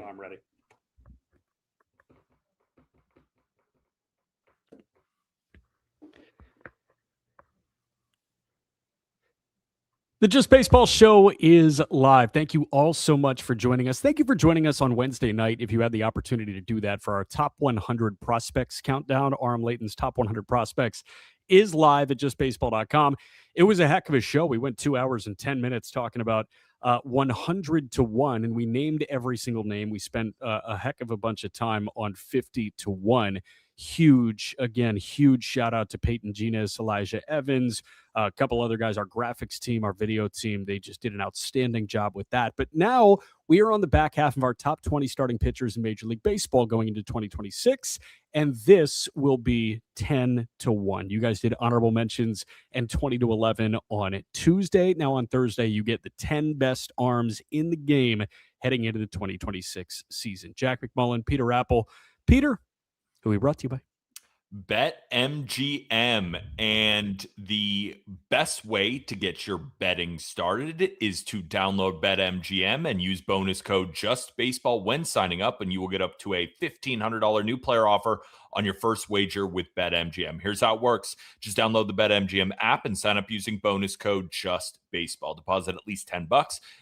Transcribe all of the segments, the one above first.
I'm ready. The Just Baseball Show is live. Thank you all so much for joining us. Thank you for joining us on Wednesday night. If you had the opportunity to do that for our top 100 prospects countdown, Aram Layton's top 100 prospects is live at justbaseball.com. It was a heck of a show. We went 2 hours and 10 minutes talking about 100 to 1, and we named every single name. We spent a heck of a bunch of time on 50 to 1. Huge shout out to Peyton Genius, Elijah Evans, a couple other guys, our graphics team, our video team. They just did an outstanding job with that. But now we are on the back half of our top 20 starting pitchers in Major League Baseball going into 2026, and this will be 10 to 1. You guys did honorable mentions and 20 to 11 on Tuesday. Now on Thursday, you get the 10 best arms in the game heading into the 2026 season. Jack McMullen, Peter Apple. Peter, who we brought to you by BetMGM, and the best way to get your betting started is to download BetMGM and use bonus code JustBaseball when signing up, and you will get up to a $1,500 new player offer on your first wager with BetMGM. Here's how it works. Just download the BetMGM app and sign up using bonus code JustBaseball. Deposit at least $10.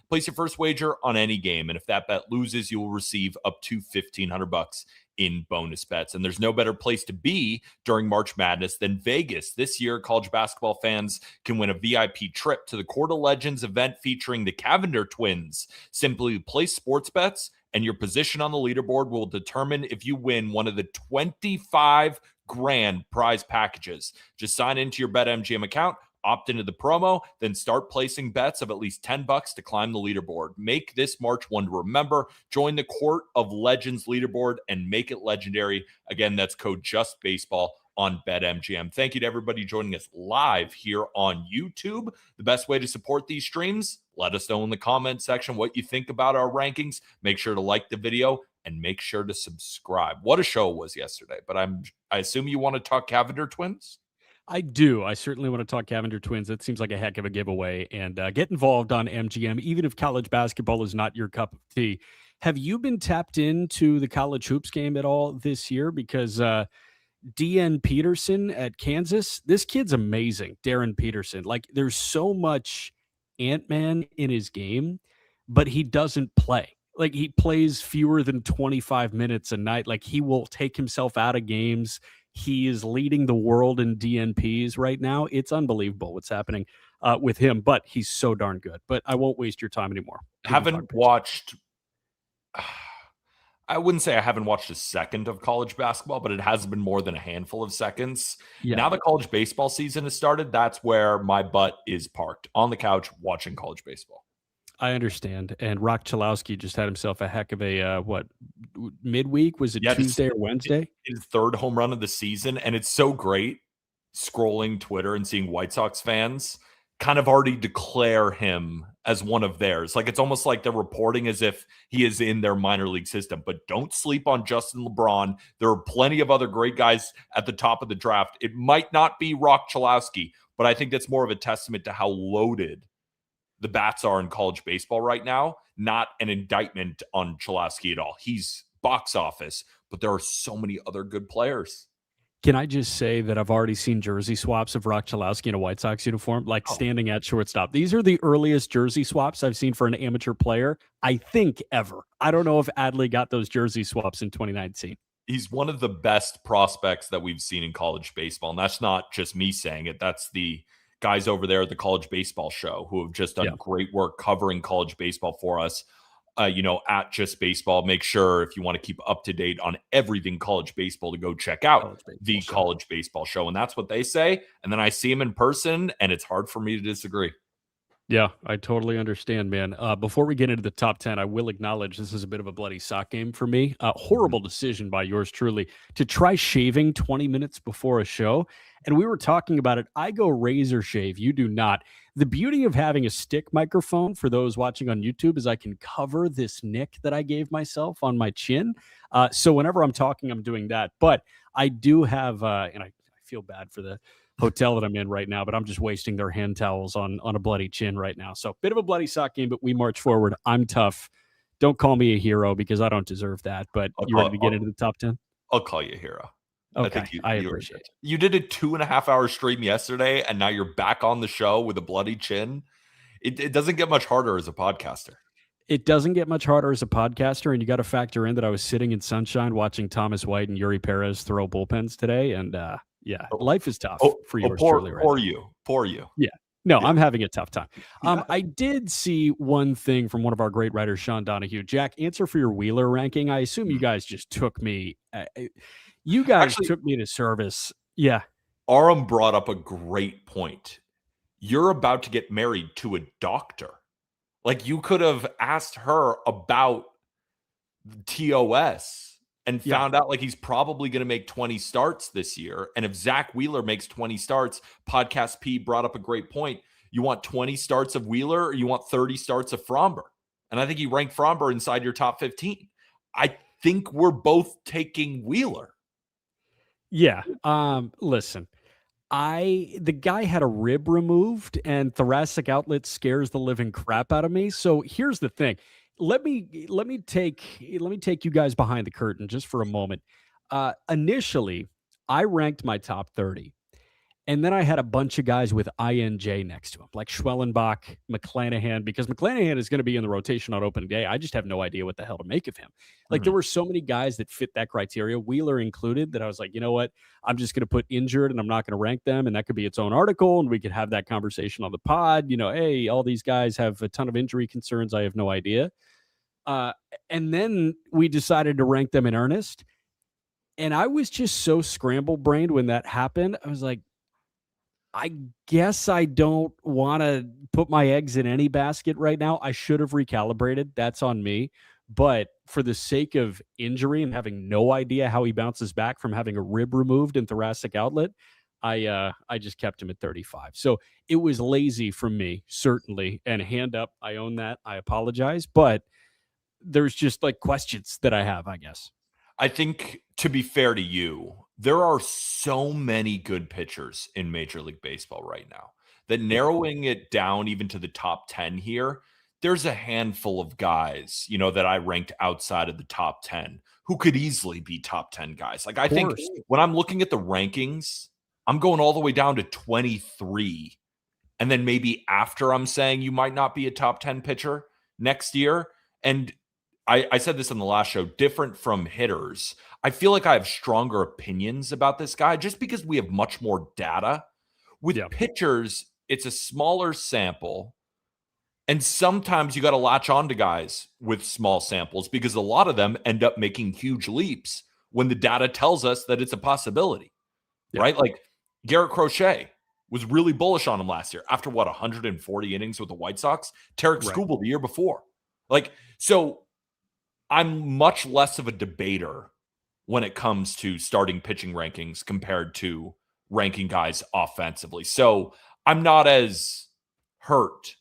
Place your first wager on any game, and if that bet loses, you will receive up to $1,500 in bonus bets. And there's no better place to be during March Madness than Vegas. This year, college basketball fans can win a VIP trip to the Court of Legends event featuring the Cavender twins. Simply place sports bets, and your position on the leaderboard will determine if you win one of the 25 grand prize packages. Just sign into your BetMGM account, opt into the promo, then start placing bets of at least $10 to climb the leaderboard. Make this March one to remember. Join the Court of Legends leaderboard and make it legendary. Again, that's code JustBaseball on BetMGM. Thank you to everybody joining us live here on YouTube. The best way to support these streams, let us know in the comment section what you think about our rankings. Make sure to like the video and make sure to subscribe. What a show it was yesterday, but I assume you want to talk Cavender twins? I do. I certainly want to talk Cavender twins. That seems like a heck of a giveaway. And get involved on MGM, even if college basketball is not your cup of tea. Have you been tapped into the college hoops game at all this year? Because DN Peterson at Kansas, this kid's amazing. Darren Peterson. Like, there's so much Ant-Man in his game, but he doesn't play. Like, he plays fewer than 25 minutes a night. Like, he will take himself out of games. He is leading the world in DNPs right now. It's unbelievable what's happening with him, but he's so darn good. But I won't waste your time anymore. Haven't watched... I wouldn't say I haven't watched a second of college basketball, but it has been more than a handful of seconds. Yeah. Now the college baseball season has started. That's where my butt is parked, on the couch watching college baseball. I understand. And Rock Chalowski just had himself a heck of a, midweek? Was it Tuesday or Wednesday? His third home run of the season. And it's so great scrolling Twitter and seeing White Sox fans kind of already declare him as one of theirs. Like, it's almost like they're reporting as if he is in their minor league system. But don't sleep on Justin LeBron. There are plenty of other great guys at the top of the draft. It might not be Rock Chalowski, but I think that's more of a testament to how loaded the bats are in college baseball right now, not an indictment on Chalowski at all. He's box office, but there are so many other good players. Can I just say that I've already seen jersey swaps of Rock Chalowski in a White Sox uniform, like standing at shortstop. These are the earliest jersey swaps I've seen for an amateur player, I think, ever. I don't know if Adley got those jersey swaps in 2019. He's one of the best prospects that we've seen in college baseball, and that's not just me saying it. That's the guys over there at the College Baseball Show who have just done great work covering college baseball for us, at Just Baseball. Make sure, if you want to keep up to date on everything college baseball, to go check out the College Baseball Show. And that's what they say. And then I see him in person, and it's hard for me to disagree. Yeah, I totally understand, man. Before we get into the top 10, I will acknowledge this is a bit of a bloody sock game for me. Horrible decision by yours truly to try shaving 20 minutes before a show. And we were talking about it. I go razor shave. You do not. The beauty of having a stick microphone for those watching on YouTube is I can cover this nick that I gave myself on my chin. So whenever I'm talking, I'm doing that. But I do have, and I feel bad for the hotel that I'm in right now, but I'm just wasting their hand towels on a bloody chin right now. So bit of a bloody sock game, but we march forward. I'm tough. Don't call me a hero because I don't deserve that. But you ready to get into the top 10? I'll call you a hero. Okay, I think I you were appreciate good. it. You did a 2.5-hour stream yesterday, and now you're back on the show with a bloody chin. It doesn't get much harder as a podcaster. It doesn't get much harder as a podcaster, and you got to factor in that I was sitting in sunshine watching Thomas White and Yuri Perez throw bullpens today, and life is tough for yours truly right now. Poor you. Yeah. No, Yeah. I'm having a tough time. Yeah. I did see one thing from one of our great writers, Sean Donahue. Jack, answer for your Wheeler ranking. I assume you guys just took me. You guys Actually, took me to service. Yeah. Aram brought up a great point. You're about to get married to a doctor. Like, you could have asked her about TOS and found out like he's probably going to make 20 starts this year. And if Zach Wheeler makes 20 starts, Podcast P brought up a great point. You want 20 starts of Wheeler or you want 30 starts of Fromber? And I think he ranked Fromber inside your top 15. I think we're both taking Wheeler. Yeah. Listen, the guy had a rib removed and thoracic outlet scares the living crap out of me. So here's the thing. Let me take you guys behind the curtain just for a moment. Initially, I ranked my top 30. And then I had a bunch of guys with INJ next to him, like Schwellenbach, McClanahan, because McClanahan is going to be in the rotation on opening day. I just have no idea what the hell to make of him. Like, there were so many guys that fit that criteria, Wheeler included, that I was like, you know what? I'm just going to put injured and I'm not going to rank them. And that could be its own article. And we could have that conversation on the pod. You know, hey, all these guys have a ton of injury concerns. I have no idea. And then we decided to rank them in earnest. And I was just so scramble brained when that happened. I was like, I guess I don't want to put my eggs in any basket right now. I should have recalibrated. That's on me. But for the sake of injury and having no idea how he bounces back from having a rib removed and thoracic outlet, I just kept him at 35. So it was lazy from me, certainly. And hand up, I own that. I apologize. But there's just like questions that I have, I guess. I think, to be fair to you, there are so many good pitchers in Major League Baseball right now that narrowing it down even to the top 10 here, there's a handful of guys, that I ranked outside of the top 10 who could easily be top 10 guys. Like, I think when I'm looking at the rankings, I'm going all the way down to 23. And then maybe after I'm saying you might not be a top 10 pitcher next year. And I said this on the last show, different from hitters. I feel like I have stronger opinions about this guy just because we have much more data. With pitchers, it's a smaller sample. And sometimes you got to latch on to guys with small samples because a lot of them end up making huge leaps when the data tells us that it's a possibility, right? Like Garrett Crochet was really bullish on him last year after 140 innings with the White Sox. Tarek Skubal the year before. Like, so I'm much less of a debater when it comes to starting pitching rankings compared to ranking guys offensively. So I'm not as hurt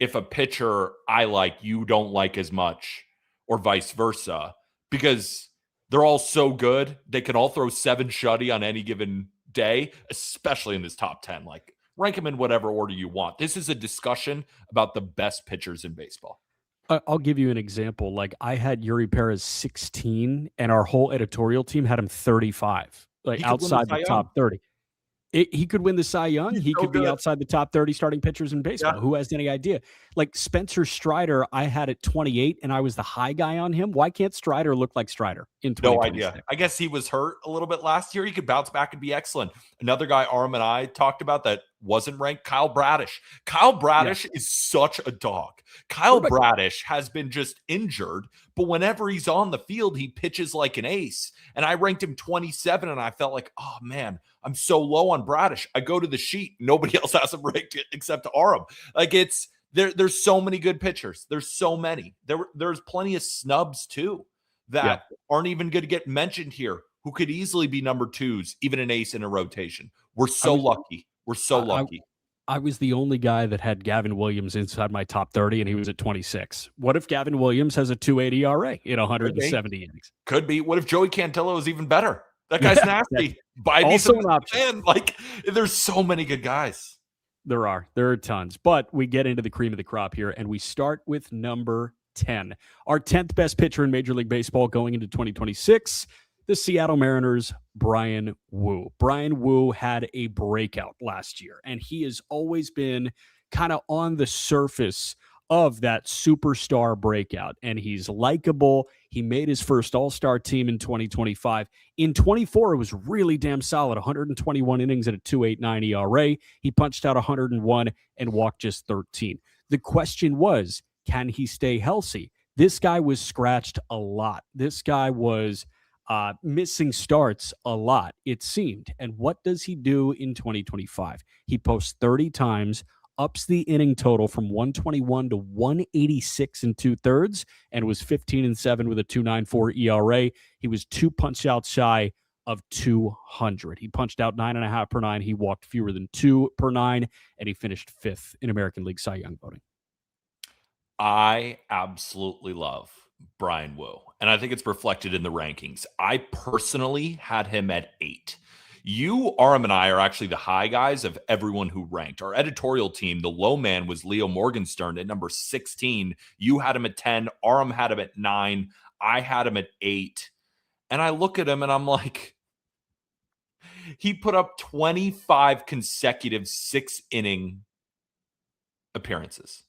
if a pitcher I like you don't like as much or vice versa because they're all so good. They can all throw 7 shutty on any given day, especially in this top 10. Like, rank them in whatever order you want. This is a discussion about the best pitchers in baseball. I'll give you an example. Like, I had Yuri Perez 16 and our whole editorial team had him 35, like outside the top 30. He could win the Cy Young. He could be outside the top 30 starting pitchers in baseball. Who has any idea? Like Spencer Strider, I had at 28 and I was the high guy on him. Why can't Strider look like Strider in 2026? No idea. I guess he was hurt a little bit last year. He could bounce back and be excellent. Another guy Aram and I talked about that wasn't ranked, Kyle Bradish. Kyle Bradish is such a dog. Kyle Bradish has been just injured, but whenever he's on the field, he pitches like an ace. And I ranked him 27 and I felt like, oh man, I'm so low on Bradish. I go to the sheet. Nobody else has him ranked except Aram. Like, it's there's so many good pitchers. There's so many. There's plenty of snubs too that aren't even going to get mentioned here who could easily be number 2s, even an ace in a rotation. We're so lucky. We're so lucky. I was the only guy that had Gavin Williams inside my top 30, and he was at 26. What if Gavin Williams has a 2.80 ERA in 170 innings? Could be. What if Joey Cantillo is even better? That guy's nasty. Buy me Also some an option. Like, there's so many good guys. There are tons. But we get into the cream of the crop here, and we start with number 10. Our 10th best pitcher in Major League Baseball going into 2026, the Seattle Mariners, Bryan Woo. Bryan Woo had a breakout last year, and he has always been kind of on the surface of that superstar breakout, and he's likable. He made his first All-Star team in 2025. In 24, it was really damn solid, 121 innings at a 2.89 ERA. He punched out 101 and walked just 13. The question was, can he stay healthy? This guy was scratched a lot. This guy was missing starts a lot, it seemed. And what does he do in 2025? He posts 30 times, ups the inning total from 121 to 186 and 2/3, and was 15-7 with a 2.94 ERA. He was 2 punch outs shy of 200. He punched out 9.5 per 9. He walked fewer than 2 per 9, and he finished 5th in American League Cy Young voting. I absolutely love Bryan Woo, and I think it's reflected in the rankings. I personally had him at 8. You, Aram, and I are actually the high guys of everyone who ranked. Our editorial team, the low man, was Leo Morgenstern at number 16. You had him at 10. Aram had him at 9. I had him at 8. And I look at him and I'm like, he put up 25 consecutive 6-inning appearances.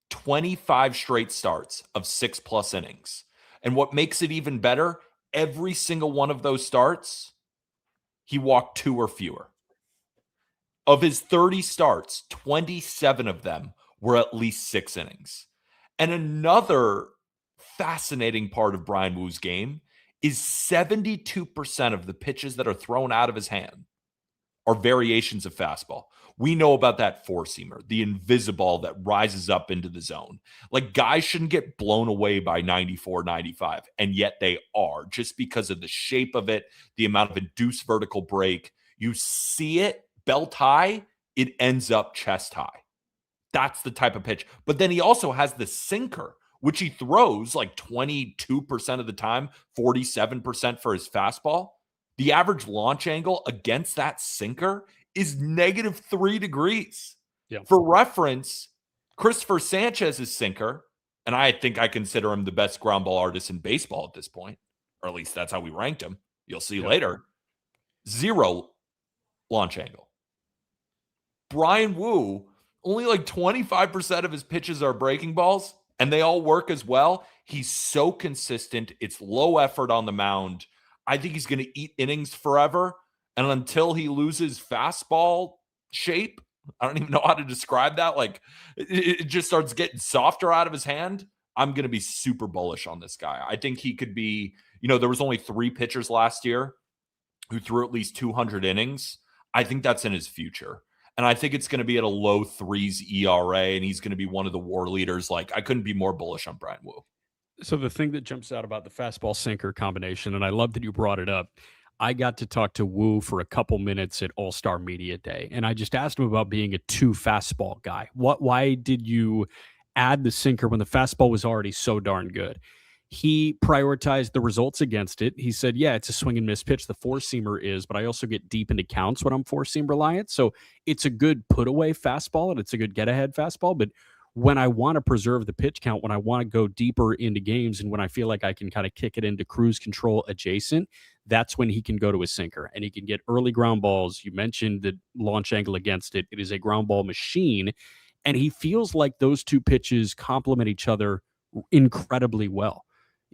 25 straight starts of 6+ innings. And what makes it even better, every single one of those starts, he walked 2 or fewer. Of his 30 starts, 27 of them were at least 6 innings. And another fascinating part of Bryan Woo's game is 72% of the pitches that are thrown out of his hand are variations of fastball. We know about that four-seamer, the invisible that rises up into the zone. Like, guys shouldn't get blown away by 94, 95, and yet they are, just because of the shape of it, the amount of induced vertical break. You see it belt high, it ends up chest high. That's the type of pitch. But then he also has the sinker, which he throws like 22% of the time, 47% for his fastball. The average launch angle against that sinker is -3 degrees. Yeah. For reference, Christopher Sanchez's sinker, and I think I consider him the best ground ball artist in baseball at this point, or at least that's how we ranked him. You'll see later. 0 launch angle. Bryan Woo, only like 25% of his pitches are breaking balls, and they all work as well. He's so consistent. It's low effort on the mound. I think he's going to eat innings forever. And until he loses fastball shape, I don't even know how to describe that. Like, it just starts getting softer out of his hand. I'm going to be super bullish on this guy. I think he could be, there was only 3 pitchers last year who threw at least 200 innings. I think that's in his future. And I think it's going to be at a low 3s ERA, and he's going to be one of the war leaders. Like, I couldn't be more bullish on Bryan Woo. So the thing that jumps out about the fastball sinker combination, and I love that you brought it up, I got to talk to Woo for a couple minutes at All-Star Media Day, and I just asked him about being a 2 fastball guy. Why did you add the sinker when the fastball was already so darn good? He prioritized the results against it. He said, yeah, it's a swing and miss pitch. The four-seamer is, but I also get deep into counts when I'm four-seam reliant. So it's a good put-away fastball, and it's a good get-ahead fastball, but when I want to preserve the pitch count, when I want to go deeper into games, and when I feel like I can kind of kick it into cruise control adjacent, that's when he can go to a sinker, and he can get early ground balls. You mentioned the launch angle against it. It is a ground ball machine, and he feels like those 2 pitches complement each other incredibly well.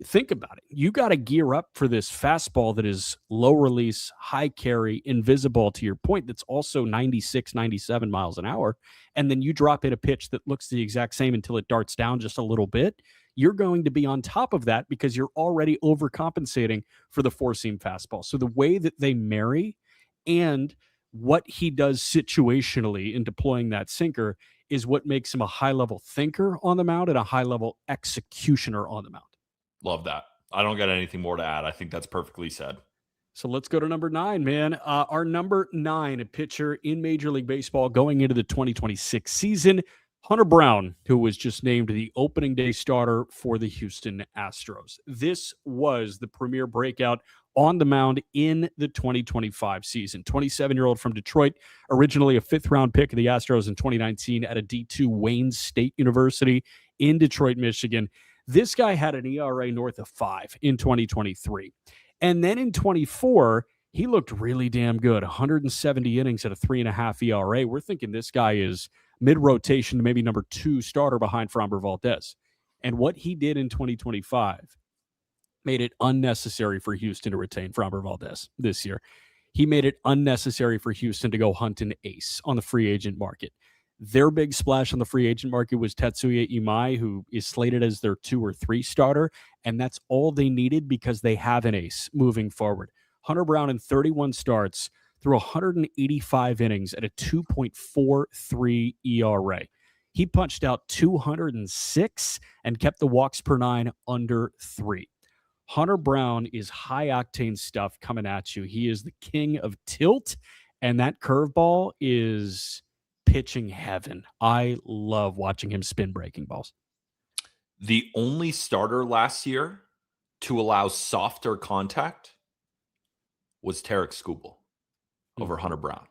Think about it. You got to gear up for this fastball that is low release, high carry, invisible, to your point, that's also 96, 97 miles an hour. And then you drop in a pitch that looks the exact same until it darts down just a little bit. You're going to be on top of that because you're already overcompensating for the four-seam fastball. So the way that they marry and what he does situationally in deploying that sinker is what makes him a high-level thinker on the mound and a high-level executioner on the mound. Love that. I don't got anything more to add. I think that's perfectly said. So let's go to number 9, man. Our number 9 pitcher in Major League Baseball going into the 2026 season, Hunter Brown, who was just named the opening day starter for the Houston Astros. This was the premier breakout on the mound in the 2025 season. 27-year-old from Detroit, originally a 5th-round pick of the Astros in 2019 at a D2 Wayne State University in Detroit, Michigan. This guy had an ERA north of 5 in 2023. And then in 24, he looked really damn good. 170 innings at a 3.5 ERA. We're thinking this guy is mid-rotation, maybe number 2 starter behind Framber Valdez. And what he did in 2025 made it unnecessary for Houston to retain Framber Valdez this year. He made it unnecessary for Houston to go hunt an ace on the free agent market. Their big splash on the free agent market was Tetsuya Imai, who is slated as their 2 or 3 starter, and that's all they needed because they have an ace moving forward. Hunter Brown in 31 starts through 185 innings at a 2.43 ERA. He punched out 206 and kept the walks per 9 under 3. Hunter Brown is high-octane stuff coming at you. He is the king of tilt, and that curveball is pitching heaven. I love watching him spin breaking balls. The only starter last year to allow softer contact was Tarek Skubal over Hunter Brown.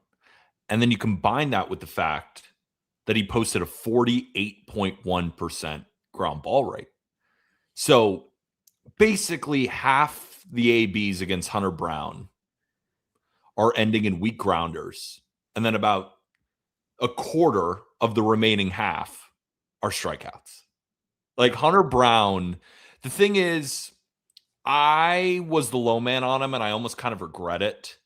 And then you combine that with the fact that he posted a 48.1% ground ball rate. So basically half the ABs against Hunter Brown are ending in weak grounders. And then about a quarter of the remaining half are strikeouts. Like Hunter Brown, the thing is, I was the low man on him and I almost kind of regret it.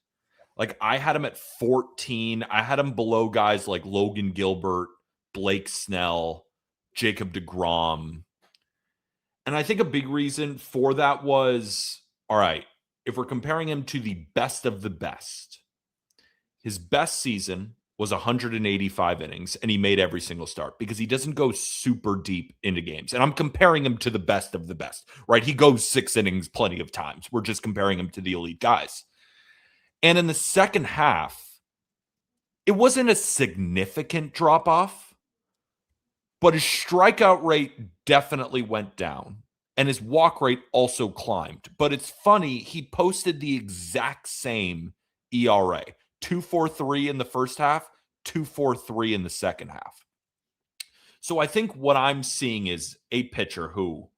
Like I had him at 14. I had him below guys like Logan Gilbert, Blake Snell, Jacob deGrom. And I think a big reason for that was, all right, if we're comparing him to the best of the best, his best season was 185 innings, and he made every single start because he doesn't go super deep into games. And I'm comparing him to the best of the best, right? He goes 6 innings plenty of times. We're just comparing him to the elite guys. And in the second half, it wasn't a significant drop-off, but his strikeout rate definitely went down, and his walk rate also climbed. But it's funny, he posted the exact same ERA. 2.43 in the first half, 2.43 in the second half. So I think what I'm seeing is a pitcher who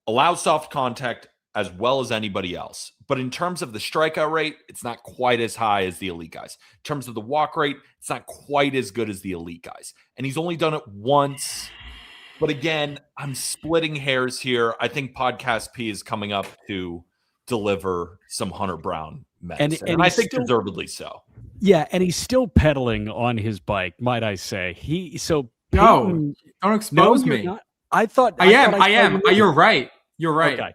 allows soft contact as well as anybody else. But in terms of the strikeout rate, it's not quite as high as the elite guys. In terms of the walk rate, it's not quite as good as the elite guys. And he's only done it once. But again, I'm splitting hairs here. I think Podcast P is coming up to deliver some Hunter Brown medicine. And I think still, deservedly so. Yeah, and he's still pedaling on his bike, might I say. No, don't expose me. Not. I am. You're right. You're right. Okay.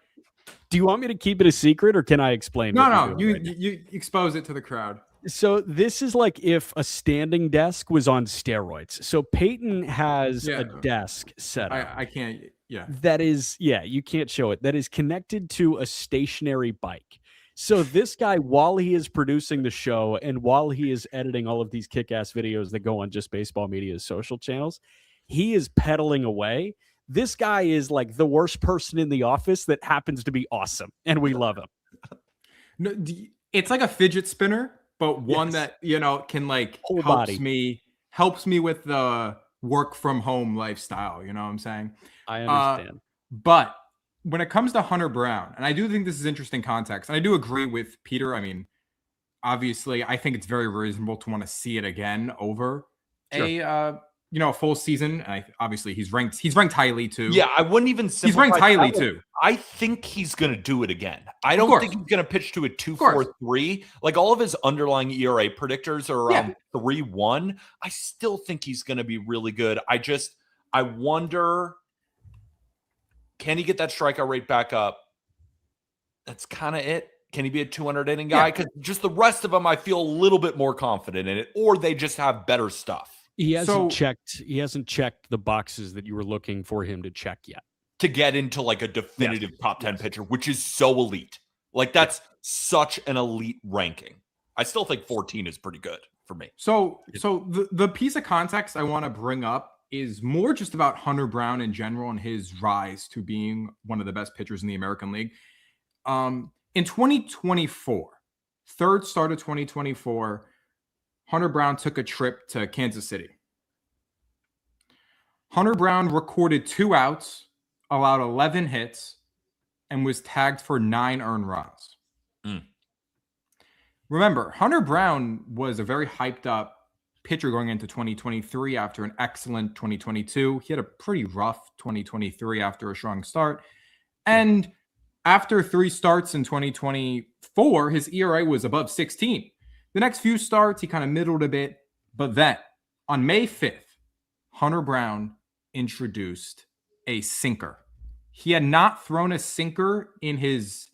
Do you want me to keep it a secret, or can I explain? No. You expose it to the crowd. So this is like if a standing desk was on steroids. So Peyton has a desk set up. I can't. Yeah. That is, you can't show it. That is connected to a stationary bike. So this guy, while he is producing the show and while he is editing all of these kick-ass videos that go on Just Baseball Media's social channels, he is pedaling away. This guy is like the worst person in the office that happens to be awesome, and we love him. No, it's like a fidget spinner, but one that, can like helps me with the work from home lifestyle. You know what I'm saying? I understand. But when it comes to Hunter Brown, and I do think this is interesting context, and I do agree with Peter. I mean, obviously, I think it's very reasonable to want to see it again over a full season. And obviously, he's ranked highly too. Yeah, I wouldn't even. He's ranked highly too. I think he's going to do it again. I don't think he's going to pitch to a 2.43. Like all of his underlying ERA predictors are around 3.1. I still think he's going to be really good. I wonder, can he get that strikeout rate back up? That's kind of it. Can he be a 200 inning guy? Because just the rest of them, I feel a little bit more confident in it, or they just have better stuff. He hasn't checked the boxes that you were looking for him to check yet to get into like a definitive top 10 pitcher, which is so elite. Like that's such an elite ranking. I still think 14 is pretty good for me. So the piece of context I want to bring up is more just about Hunter Brown in general and his rise to being one of the best pitchers in the American League. In 2024, third start of 2024, Hunter Brown took a trip to Kansas City. Hunter Brown recorded 2 outs allowed 11 hits, and was tagged for 9 earned runs. Remember, Hunter Brown was a very hyped up pitcher going into 2023 after an excellent 2022. He had a pretty rough 2023 after a strong start. And after 3 starts in 2024, his ERA was above 16. The next few starts, he kind of middled a bit. But then on May 5th, Hunter Brown introduced a sinker. He had not thrown a sinker in his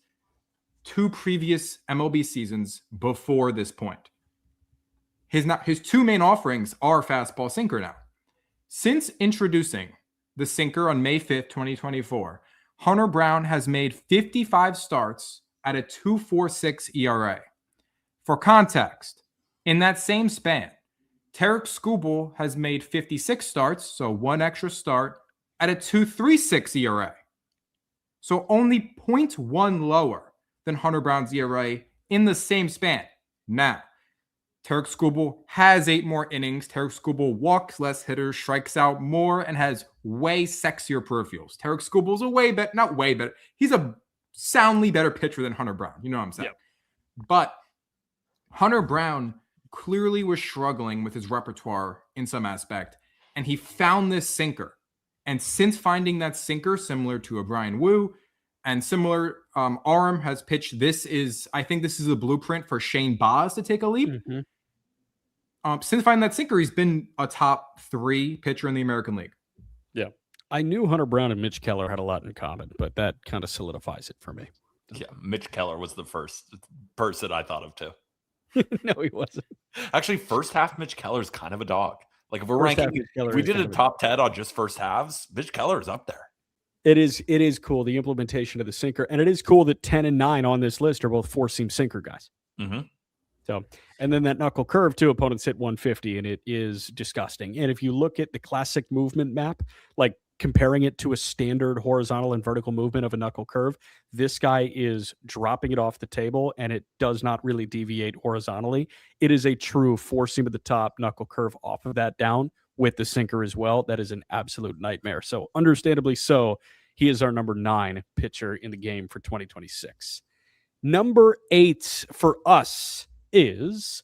2 previous MLB seasons before this point. His 2 main offerings are fastball sinker now. Since introducing the sinker on May 5th, 2024, Hunter Brown has made 55 starts at a 2.46 ERA. For context, in that same span, Tarek Skubal has made 56 starts, so 1 extra start, at a 2.36 ERA. So only 0.1 lower than Hunter Brown's ERA in the same span. Now, Tarek Skubal has 8 more innings. Tarek Skubal walks less hitters, strikes out more, and has way sexier peripherals. Tarek Skubal's a way better, not way better. He's a soundly better pitcher than Hunter Brown. You know what I'm saying? Yep. But Hunter Brown clearly was struggling with his repertoire in some aspect, and he found this sinker. And since finding that sinker, similar to a Brian Wu, and similar, Aram has pitched. I think this is a blueprint for Shane Baz to take a leap. Since finding that sinker, he's been a top 3 pitcher in the American League. Yeah. I knew Hunter Brown and Mitch Keller had a lot in common, but that kind of solidifies it for me. Yeah, Mitch Keller was the first person I thought of too. No, he wasn't. Actually, first half Mitch Keller is kind of a dog. Like if we're ranking, if we did a top 10 on just first halves, Mitch Keller is up there. It is cool, the implementation of the sinker. And it is cool that 10 and 9 on this list are both 4-seam sinker guys. So, and then that knuckle curve, too, opponents hit 150, and it is disgusting. And if you look at the classic movement map, like comparing it to a standard horizontal and vertical movement of a knuckle curve, this guy is dropping it off the table, and it does not really deviate horizontally. It is a true 4-seam at the top, knuckle curve off of that down with the sinker as well. That is an absolute nightmare. So understandably so, he is our number 9 pitcher in the game for 2026. Number 8 for us is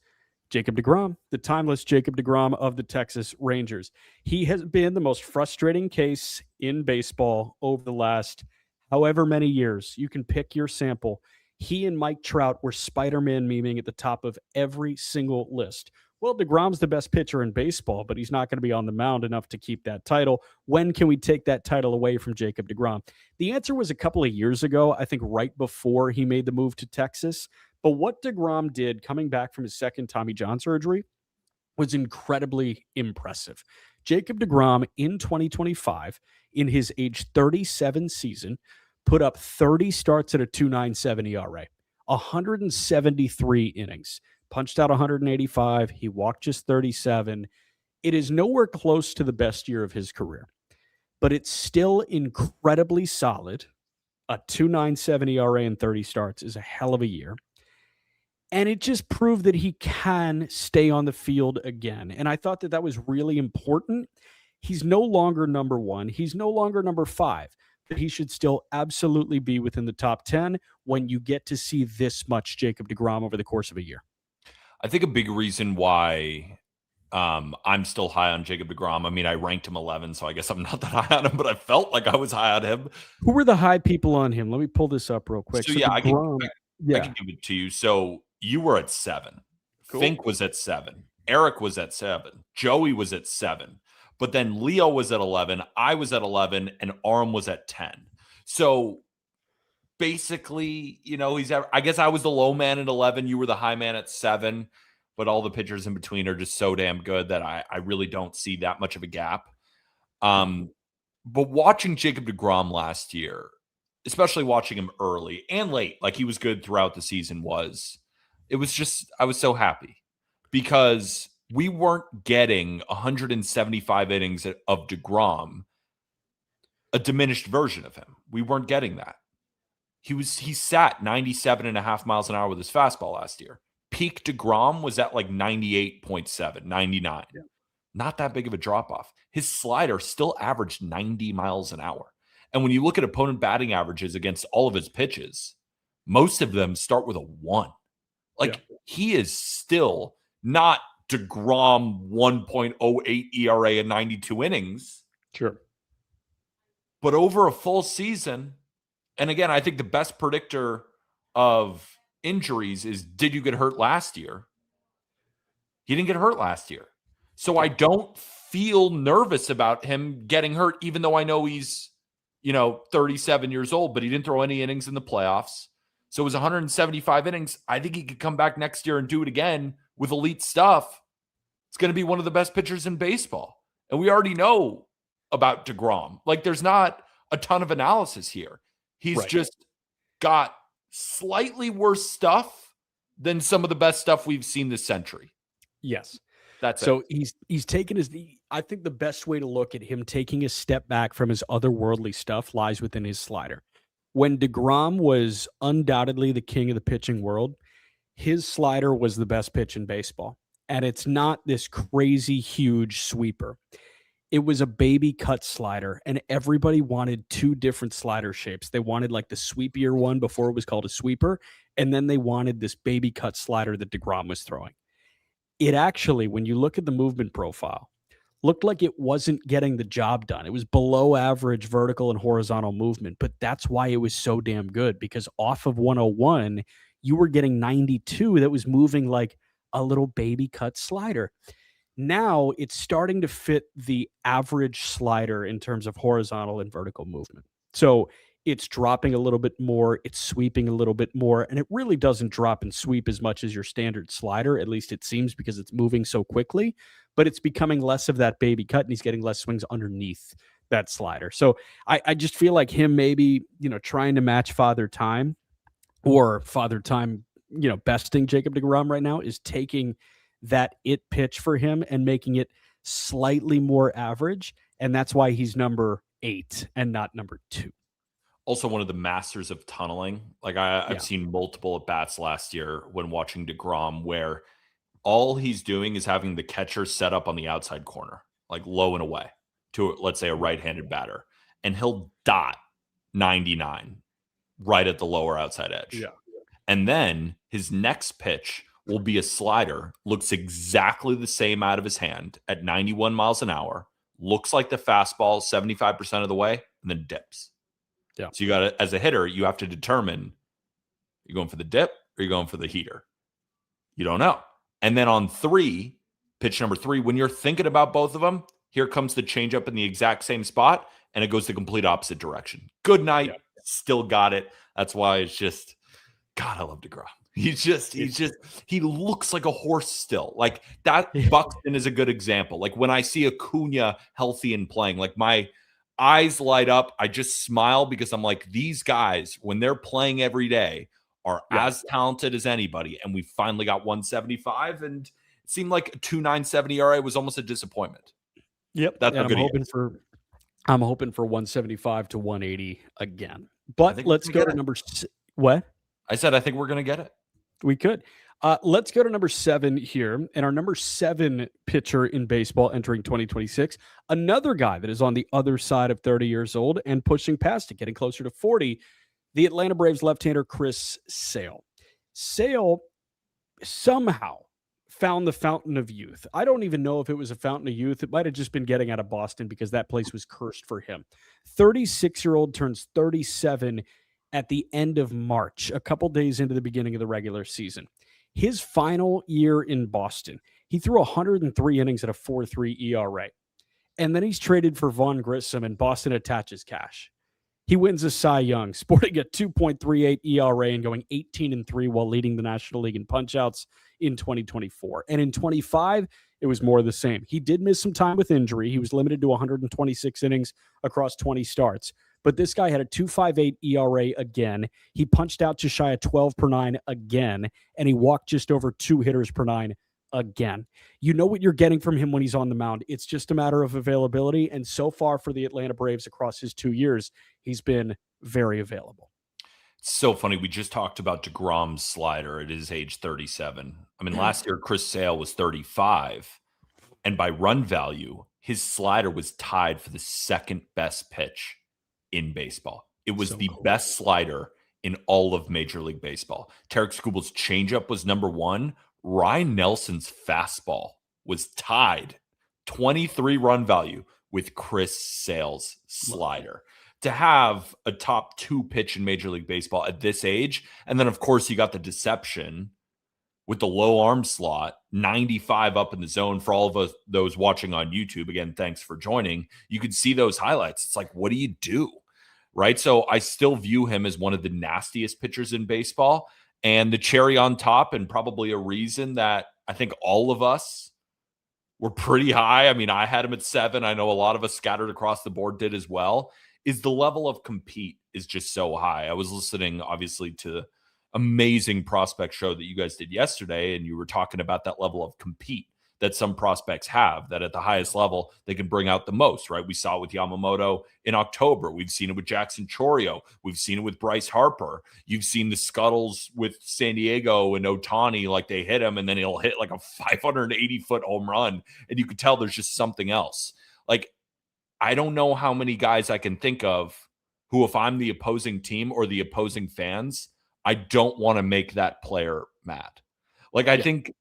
Jacob deGrom, the timeless Jacob deGrom of the Texas Rangers. He has been the most frustrating case in baseball over the last however many years. You can pick your sample. He and Mike Trout were Spider-Man memeing at the top of every single list. Well, deGrom's the best pitcher in baseball, but he's not going to be on the mound enough to keep that title. When can we take that title away from Jacob deGrom? The answer was a couple of years ago, I think right before he made the move to Texas. But what deGrom did coming back from his second Tommy John surgery was incredibly impressive. Jacob deGrom in 2025, in his age 37 season, put up 30 starts at a 2.97 ERA, 173 innings. Punched out 185. He walked just 37. It is nowhere close to the best year of his career, but it's still incredibly solid. A 2.97 ERA and 30 starts is a hell of a year. And it just proved that he can stay on the field again. And I thought that that was really important. He's no longer number 1. He's no longer number 5. But he should still absolutely be within the top 10 when you get to see this much Jacob deGrom over the course of a year. I think a big reason why I'm still high on Jacob deGrom. I mean, I ranked him 11, so I guess I'm not that high on him, but I felt like I was high on him. Who were the high people on him? Let me pull this up real quick. So yeah, I can give it to you. So you were at 7. Cool. Fink was at 7. Eric was at 7. Joey was at 7. But then Leo was at 11. I was at 11, and Aram was at 10. So basically, you know, I guess I was the low man at 11. You were the high man at 7. But all the pitchers in between are just so damn good that I really don't see that much of a gap. But watching Jacob deGrom last year, especially watching him early and late, like he was good throughout the season, I was so happy because we weren't getting 175 innings of deGrom, a diminished version of him. We weren't getting that. He sat 97.5 miles an hour with his fastball last year. Peak deGrom was at like 98.7, 99. Yeah. Not that big of a drop off. His slider still averaged 90 miles an hour. And when you look at opponent batting averages against all of his pitches, most of them start with a 1. Like, he is still not DeGrom 1.08 ERA in 92 innings. Sure. But over a full season, and again, I think the best predictor of injuries is, did you get hurt last year? He didn't get hurt last year. So I don't feel nervous about him getting hurt, even though I know he's, 37 years old, but he didn't throw any innings in the playoffs. So it was 175 innings. I think he could come back next year and do it again with elite stuff. It's going to be one of the best pitchers in baseball. And we already know about DeGrom. Like, there's not a ton of analysis here. He's just got slightly worse stuff than some of the best stuff we've seen this century. Yes. That's so it. He's taken I think the best way to look at him taking a step back from his otherworldly stuff lies within his slider. When DeGrom was undoubtedly the king of the pitching world, his slider was the best pitch in baseball. And it's not this crazy huge sweeper. It was a baby cut slider, and everybody wanted 2 different slider shapes. They wanted like the sweepier one before it was called a sweeper, and then they wanted this baby cut slider that DeGrom was throwing. It actually, when you look at the movement profile, looked like it wasn't getting the job done. It was below average vertical and horizontal movement, but that's why it was so damn good, because off of 101, you were getting 92 that was moving like a little baby cut slider. Now it's starting to fit the average slider in terms of horizontal and vertical movement. So it's dropping a little bit more, it's sweeping a little bit more, and it really doesn't drop and sweep as much as your standard slider, at least it seems, because it's moving so quickly, but it's becoming less of that baby cut, and he's getting less swings underneath that slider. So I just feel like him maybe, trying to match Father Time, or Father Time, besting Jacob deGrom right now, is taking that it pitch for him and making it slightly more average, and that's why he's number 8 and not number 2. Also, one of the masters of tunneling. Like, I've seen multiple at bats last year when watching DeGrom, where all he's doing is having the catcher set up on the outside corner, like low and away to, let's say, a right-handed batter, and he'll dot 99 right at the lower outside edge. Yeah. And then his next pitch will be a slider, looks exactly the same out of his hand at 91 miles an hour, looks like the fastball 75% of the way, and then dips. Yeah. So you got to, as a hitter, you have to determine, you're going for the dip or you're going for the heater. You don't know. And then on 3, pitch number 3, when you're thinking about both of them, here comes the changeup in the exact same spot, and it goes the complete opposite direction. Good night. Yeah. Still got it. That's why it's just, God, I love DeGrom. He looks like a horse still. Like that. Buxton is a good example. Like when I see Acuna healthy and playing, like my eyes light up. I just smile because I'm like, these guys, when they're playing every day, are as talented as anybody. And we finally got 175, and it seemed like a 2.97 ERA was almost a disappointment. Yep. That's I'm hoping for 175 to 180 again. But let's go to number what? I said I think we're going to get it. We could. Let's go to number 7 here. And our number 7 pitcher in baseball entering 2026, another guy that is on the other side of 30 years old and pushing past it, getting closer to 40, the Atlanta Braves left-hander Chris Sale. Sale somehow found the fountain of youth. I don't even know if it was a fountain of youth. It might have just been getting out of Boston because that place was cursed for him. 36-year-old turns 37 at the end of March, a couple days into the beginning of the regular season. His final year in Boston, he threw 103 innings at a 4.3 ERA. And then he's traded for Vaughn Grissom, and Boston attaches cash. He wins a Cy Young, sporting a 2.38 ERA and going 18-3 while leading the National League in punchouts in 2024. And in 25, it was more of the same. He did miss some time with injury. He was limited to 126 innings across 20 starts. But this guy had a 2.58 ERA again. He punched out just shy of 12 per 9 again, and he walked just over 2 hitters per 9 again. You know what you're getting from him when he's on the mound. It's just a matter of availability, and so far for the Atlanta Braves across his 2 years, he's been very available. It's so funny. We just talked about DeGrom's slider at his age 37. I mean, last year, Chris Sale was 35, and by run value, his slider was tied for the second best pitch in baseball. It was So the cool. best slider in all of Major League Baseball. Tarek Skubal's changeup was number one. Ryan Nelson's fastball was tied 23 run value with Chris Sale's slider. To have a top 2 pitch in Major League Baseball at this age, and then of course you got the deception with the low arm slot, 95 up in the zone. For all of us, those watching on YouTube, again, thanks for joining. You could see those highlights. It's like, what do you do? Right? So I still view him as one of the nastiest pitchers in baseball. And the cherry on top, and probably a reason that I think all of us were pretty high. I mean, I had him at 7. I know a lot of us scattered across the board did as well, is the level of compete is just so high. I was listening, obviously, to amazing prospect show that you guys did yesterday, and you were talking about that level of compete that some prospects have, that at the highest level they can bring out the most, right? We saw it with Yamamoto in October. We've seen it with Jackson Chorio. We've seen it with Bryce Harper. You've seen the scuttles with San Diego and Ohtani, like they hit him and then he'll hit like a 580-foot home run, and you could tell there's just something else. Like, I don't know how many guys I can think of who, if I'm the opposing team or the opposing fans, I don't want to make that player mad. Like, I think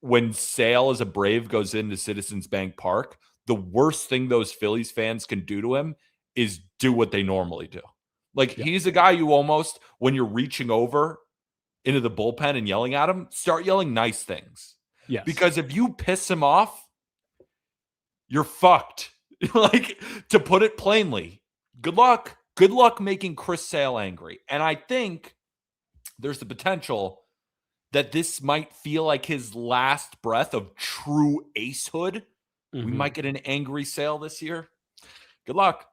when Sale as a Brave goes into Citizens Bank Park, the worst thing those Phillies fans can do to him is do what they normally do. Like, he's a guy you almost, when you're reaching over into the bullpen and yelling at him, start yelling nice things. Yes. Because if you piss him off, you're fucked. Like, to put it plainly, good luck. Good luck making Chris Sale angry. And I think there's the potential that this might feel like his last breath of true acehood. We might get an angry Sale this year. Good luck.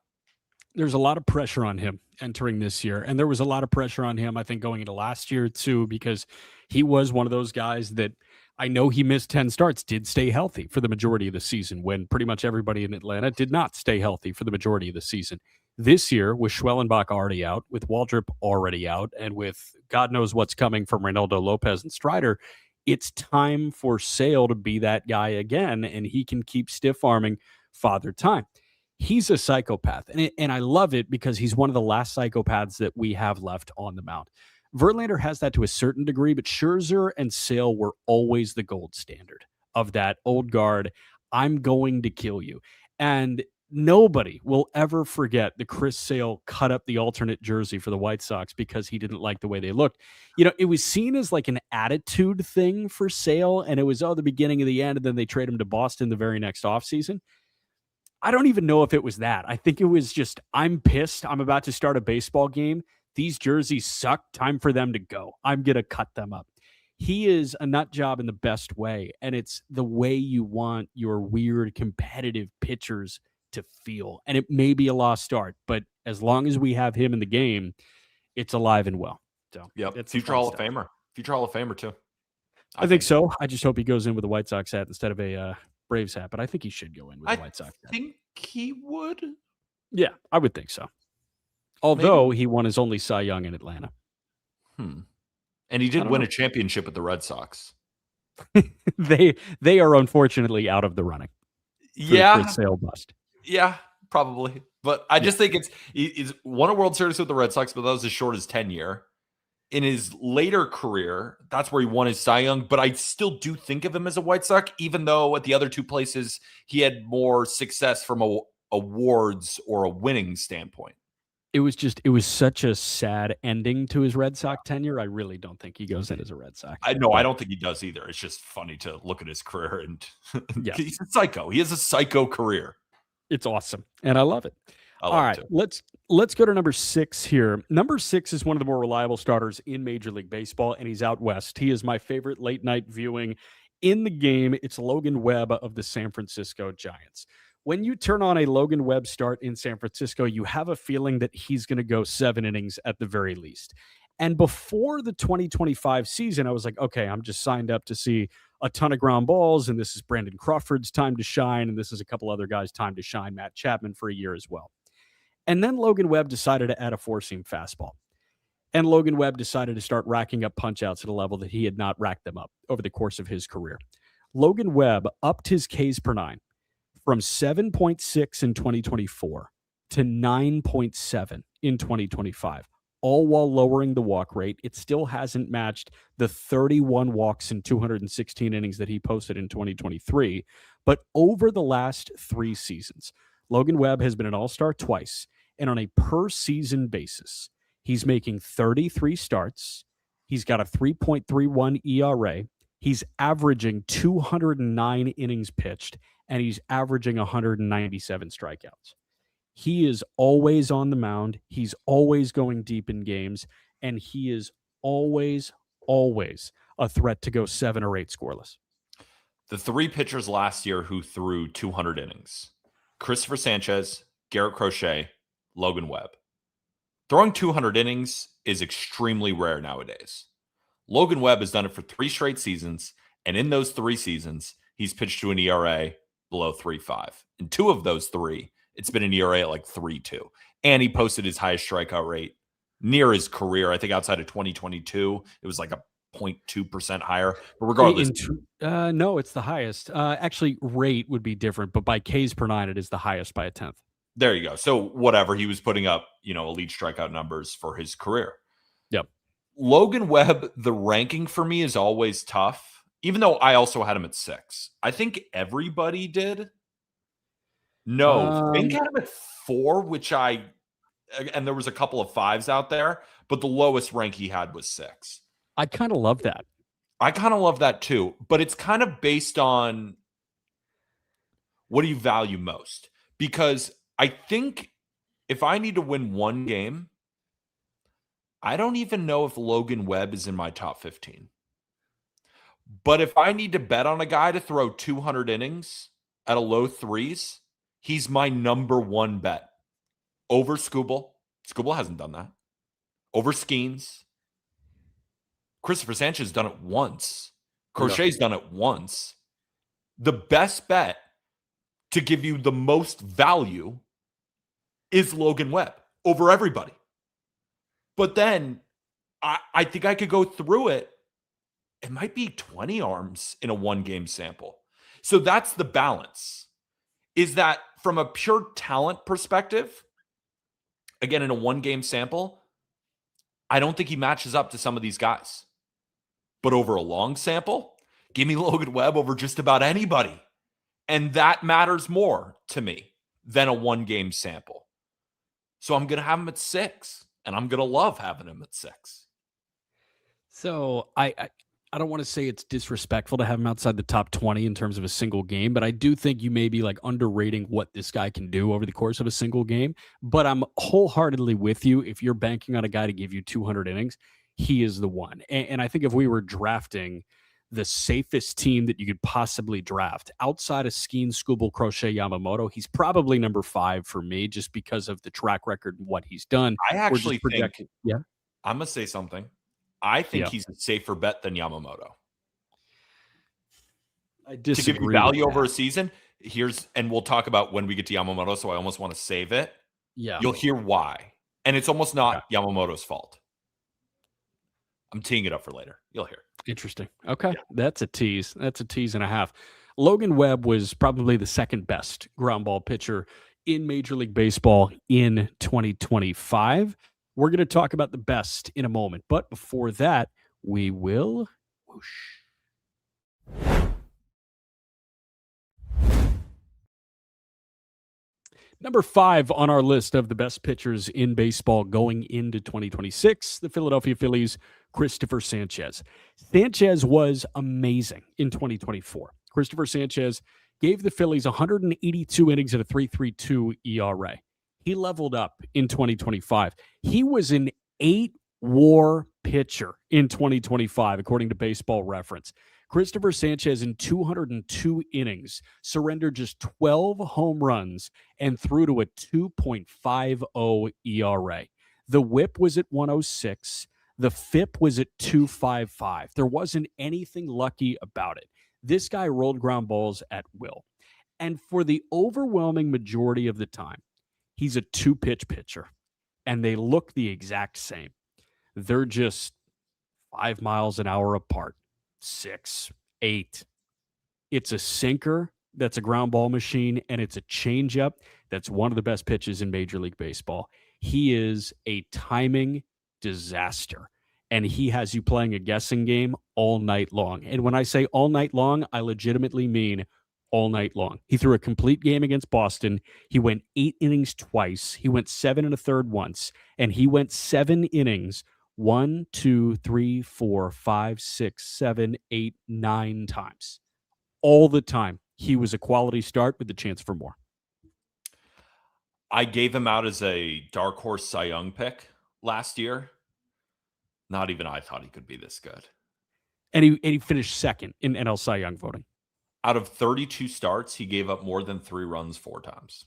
There's a lot of pressure on him entering this year. And there was a lot of pressure on him, I think, going into last year too, because he was one of those guys that, I know he missed 10 starts, did stay healthy for the majority of the season, when pretty much everybody in Atlanta did not stay healthy for the majority of the season. This year, with Schwellenbach already out, with Waldrop already out, and with God knows what's coming from Reynaldo Lopez and Strider, it's time for Sale to be that guy again, and he can keep stiff-arming Father Time. He's a psychopath, and I love it because he's one of the last psychopaths that we have left on the mound. Verlander has that to a certain degree, but Scherzer and Sale were always the gold standard of that old guard. I'm going to kill you. And nobody will ever forget the Chris Sale cut up the alternate jersey for the White Sox because he didn't like the way they looked. You know, it was seen as like an attitude thing for Sale, and it was, the beginning of the end, and then they trade him to Boston the very next offseason. I don't even know if it was that. I think it was just, I'm pissed. I'm about to start a baseball game. These jerseys suck. Time for them to go. I'm going to cut them up. He is a nut job in the best way, and it's the way you want your weird competitive pitchers to feel. And it may be a lost start, but as long as we have him in the game, it's alive and well. So, it's future Hall of Famer. Future Hall of Famer too. I think so. I just hope he goes in with a White Sox hat instead of a Braves hat, but I think he should go in with a White Sox hat. I think he would. Yeah, I would think so. Although he won his only Cy Young in Atlanta. And he did win a championship with the Red Sox. They are unfortunately out of the running. For Sale bust. Yeah, probably. But I just think he's won a World Series with the Red Sox, but that was as short as 10-year. In his later career, that's where he won his Cy Young. But I still do think of him as a White Sox, even though at the other two places he had more success from awards or a winning standpoint. It was such a sad ending to his Red Sox tenure. I really don't think he goes in as a Red Sox. I don't think he does either. It's just funny to look at his career, and he's a psycho. He has a psycho career. It's awesome, and I love it. All right, let's go to number 6 here. Number 6 is one of the more reliable starters in Major League Baseball, and he's out west. He is my favorite late night viewing in the game. It's Logan Webb of the San Francisco Giants. When you turn on a Logan Webb start in San Francisco, you have a feeling that he's going to go 7 innings at the very least. And before the 2025 season, I was like, okay, I'm just signed up to see a ton of ground balls, and this is Brandon Crawford's time to shine, and this is a couple other guys' time to shine, Matt Chapman for a year as well. And then Logan Webb decided to add a four-seam fastball. And Logan Webb decided to start racking up punch-outs at a level that he had not racked them up over the course of his career. Logan Webb upped his Ks per nine from 7.6 in 2024 to 9.7 in 2025, all while lowering the walk rate. It still hasn't matched the 31 walks in 216 innings that he posted in 2023. But over the last 3 seasons, Logan Webb has been an all-star twice. And on a per-season basis, he's making 33 starts. He's got a 3.31 ERA. He's averaging 209 innings pitched, and he's averaging 197 strikeouts. He is always on the mound. He's always going deep in games, and he is always a threat to go 7 or 8 scoreless. The 3 pitchers last year who threw 200 innings: Christopher Sanchez, Garrett Crochet, Logan Webb. Throwing 200 innings is extremely rare nowadays. Logan Webb has done it for 3 straight seasons, and in those 3 seasons, he's pitched to an ERA below 3.5. In 2 of those 3, it's been an ERA at like 3.2. And he posted his highest strikeout rate near his career. I think outside of 2022, it was like a 0.2% higher. But regardless. No, it's the highest. Actually, rate would be different, but by Ks per 9, it is the highest by a 10th. There you go. So whatever, he was putting up, elite strikeout numbers for his career. Yep. Logan Webb, the ranking for me is always tough, even though I also had him at 6. I think everybody did. No, Fink had him at 4, and there was a couple of 5s out there, but the lowest rank he had was 6. I kind of love that. I kind of love that too, but it's kind of based on what do you value most? Because I think if I need to win one game, I don't even know if Logan Webb is in my top 15. But if I need to bet on a guy to throw 200 innings at a low 3s, he's my number 1 bet. Over Skubal. Skubal hasn't done that. Over Skeens. Christopher Sanchez has done it once. Crochet's done it once. The best bet to give you the most value is Logan Webb over everybody. But then I think I could go through it. It might be 20 arms in a 1-game sample. So that's the balance. Is that from a pure talent perspective, again, in a 1-game sample, I don't think he matches up to some of these guys. But over a long sample, give me Logan Webb over just about anybody. And that matters more to me than a 1-game sample. So I'm going to have him at 6, and I'm going to love having him at 6. So I don't want to say it's disrespectful to have him outside the top 20 in terms of a single game, but I do think you may be like underrating what this guy can do over the course of a single game. But I'm wholeheartedly with you. If you're banking on a guy to give you 200 innings, he is the one. And I think if we were drafting the safest team that you could possibly draft outside of Skeen, Skubal, Crochet, Yamamoto, he's probably number 5 for me just because of the track record and what he's done. I actually think, I'm going to say something. I think he's a safer bet than Yamamoto. I disagree. To give you value over a season, and we'll talk about when we get to Yamamoto, so I almost want to save it. Yeah. You'll hear why. And it's almost not Yamamoto's fault. I'm teeing it up for later. You'll hear. Interesting. Okay. Yeah. That's a tease. That's a tease and a half. Logan Webb was probably the second best ground ball pitcher in Major League Baseball in 2025. We're going to talk about the best in a moment. But before that, we will whoosh. Number 5 on our list of the best pitchers in baseball going into 2026, the Philadelphia Phillies, Christopher Sanchez. Sanchez was amazing in 2024. Christopher Sanchez gave the Phillies 182 innings at a 3.32 ERA. He leveled up in 2025. He was an 8-WAR pitcher in 2025, according to Baseball Reference. Christopher Sanchez in 202 innings surrendered just 12 home runs and threw to a 2.50 ERA. The whip was at 106. The FIP was at 2.55. There wasn't anything lucky about it. This guy rolled ground balls at will. And for the overwhelming majority of the time, he's a 2-pitch pitcher, and they look the exact same. They're just 5 miles an hour apart. 6, 8. It's a sinker that's a ground ball machine, and it's a changeup that's one of the best pitches in Major League Baseball. He is a timing disaster. And he has you playing a guessing game all night long. And when I say all night long, I legitimately mean all night long. He threw a complete game against Boston. He went 8 innings twice. He went 7 1/3 once. And he went 7 innings 1, 2, 3, 4, 5, 6, 7, 8, 9 times. All the time. He was a quality start with the chance for more. I gave him out as a dark horse Cy Young pick last year. Not even I thought he could be this good. And he finished second in NL Cy Young voting. Out of 32 starts, he gave up more than 3 runs 4 times.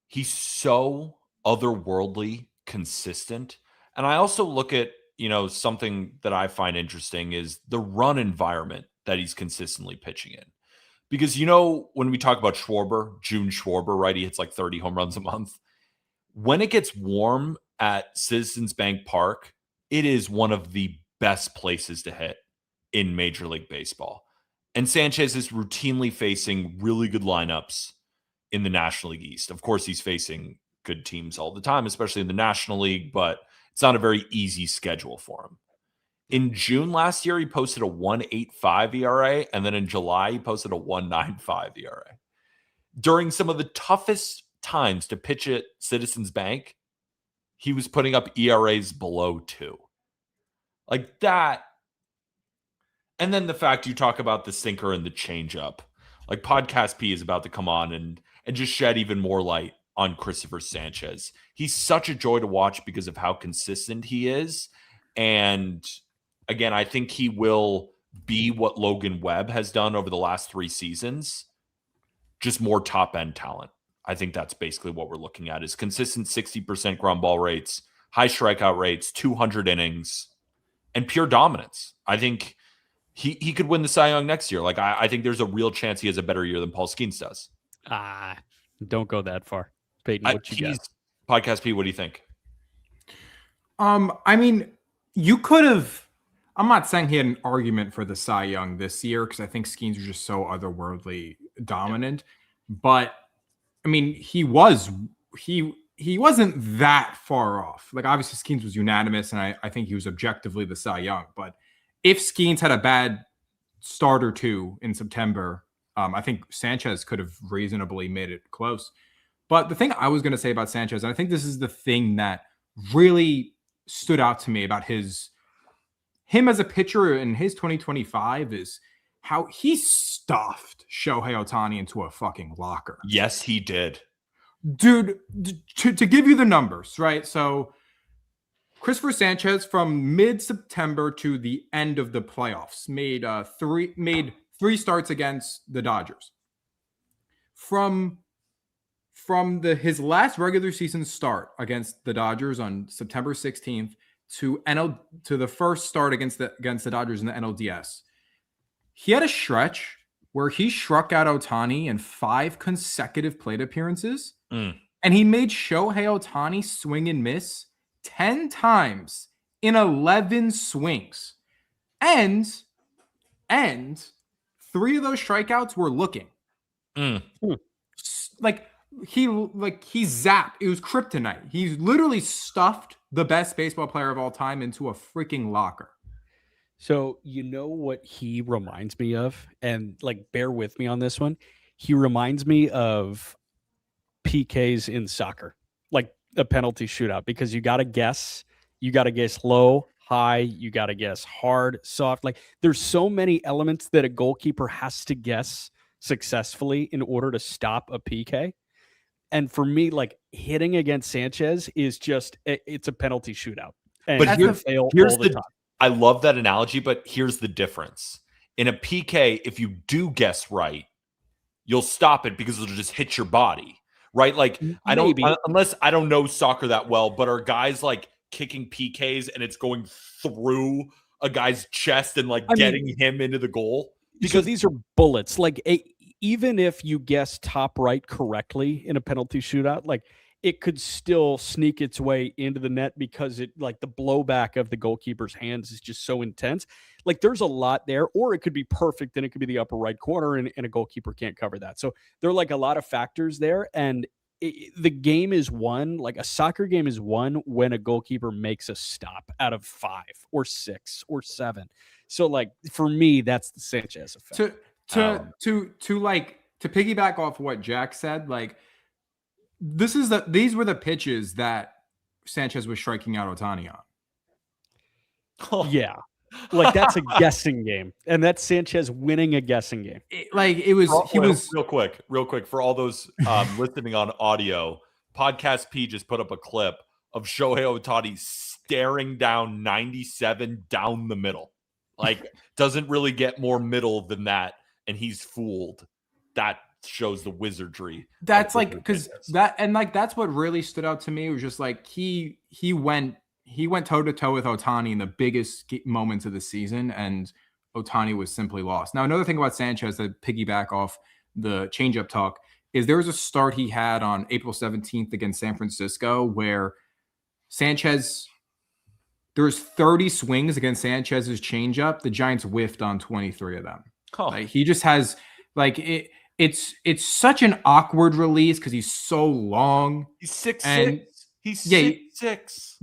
He's so otherworldly consistent. And I also look at, something that I find interesting is the run environment that he's consistently pitching in. Because, when we talk about June Schwarber, right? He hits like 30 home runs a month. When it gets warm at Citizens Bank Park, it is one of the best places to hit in Major League Baseball. And Sanchez is routinely facing really good lineups in the National League East. Of course, he's facing good teams all the time, especially in the National League, but it's not a very easy schedule for him. In June last year, he posted a 1.85 ERA, and then in July, he posted a 1.95 ERA. During some of the toughest times to pitch at Citizens Bank, he was putting up ERAs below 2. Like that. And then the fact you talk about the sinker and the changeup. Like Podcast P is about to come on and just shed even more light on Christopher Sanchez. He's such a joy to watch because of how consistent he is. And again, I think he will be what Logan Webb has done over the last 3 seasons. Just more top-end talent. I think that's basically what we're looking at is consistent 60% ground ball rates, high strikeout rates, 200 innings, and pure dominance. I think he could win the Cy Young next year. Like I think there's a real chance he has a better year than Paul Skeens does. Don't go that far. Peyton, what you got? Podcast P, what do you think? I mean, you could have. I'm not saying he had an argument for the Cy Young this year because I think Skeens was just so otherworldly dominant. But I mean, he wasn't that far off. Like obviously Skeens was unanimous, and I think he was objectively the Cy Young. But if Skeens had a bad start or two in September, I think Sanchez could have reasonably made it close. But the thing I was going to say about Sanchez, and I think this is the thing that really stood out to me about him as a pitcher in his 2025 is how he stuffed Shohei Ohtani into a fucking locker. Yes, he did. Dude, to give you the numbers, right? So Christopher Sanchez from mid-September to the end of the playoffs made three starts against the Dodgers. From his last regular season start against the Dodgers on September 16th to the first start against the Dodgers in the NLDS, he had a stretch where he struck out Ohtani in 5 consecutive plate appearances, and he made Shohei Ohtani swing and miss 10 times in 11 swings, and 3 of those strikeouts were looking. Like he zapped. It was kryptonite. He literally stuffed the best baseball player of all time into a freaking locker. So you know what he reminds me of? And like, bear with me on this one. He reminds me of PKs in soccer, like a penalty shootout, because you got to guess low, high, you got to guess hard, soft. Like there's so many elements that a goalkeeper has to guess successfully in order to stop a PK. And for me, like hitting against Sanchez is just, it's a penalty shootout. And but here's the time. I love that analogy, but here's the difference. In a PK, if you do guess right, you'll stop it because it'll just hit your body, right? Like unless I don't know soccer that well, but are guys like kicking PKs and it's going through a guy's chest and getting him into the goal? Because these are bullets. Like even if you guess top right correctly in a penalty shootout, like it could still sneak its way into the net because it like the blowback of the goalkeeper's hands is just so intense. Like there's a lot there, or it could be perfect and it could be the upper right corner and a goalkeeper can't cover that. So there are like a lot of factors there. And the game is won, like a soccer game is won when a goalkeeper makes a stop out of 5 or 6 or 7. So like for me, that's the Sanchez effect. To piggyback off what Jack said, like these were the pitches that Sanchez was striking out Ohtani on. Oh. Yeah. Like that's a guessing game, and that's Sanchez winning a guessing game. Real quick for all those listening on audio. Podcast P just put up a clip of Shohei Ohtani staring down 97 down the middle. Like doesn't really get more middle than that, and he's fooled. That shows the wizardry. That's like because that's what really stood out to me. It was just like he went toe-to-toe with Ohtani in the biggest moments of the season, and Ohtani was simply lost. Now, another thing about Sanchez that piggyback off the changeup talk is there was a start he had on April 17th against San Francisco where Sanchez, there was 30 swings against Sanchez's changeup. The Giants whiffed on 23 of them. Oh. Like, he just has like it's such an awkward release because he's so long. He's 6'6". He's 6'6".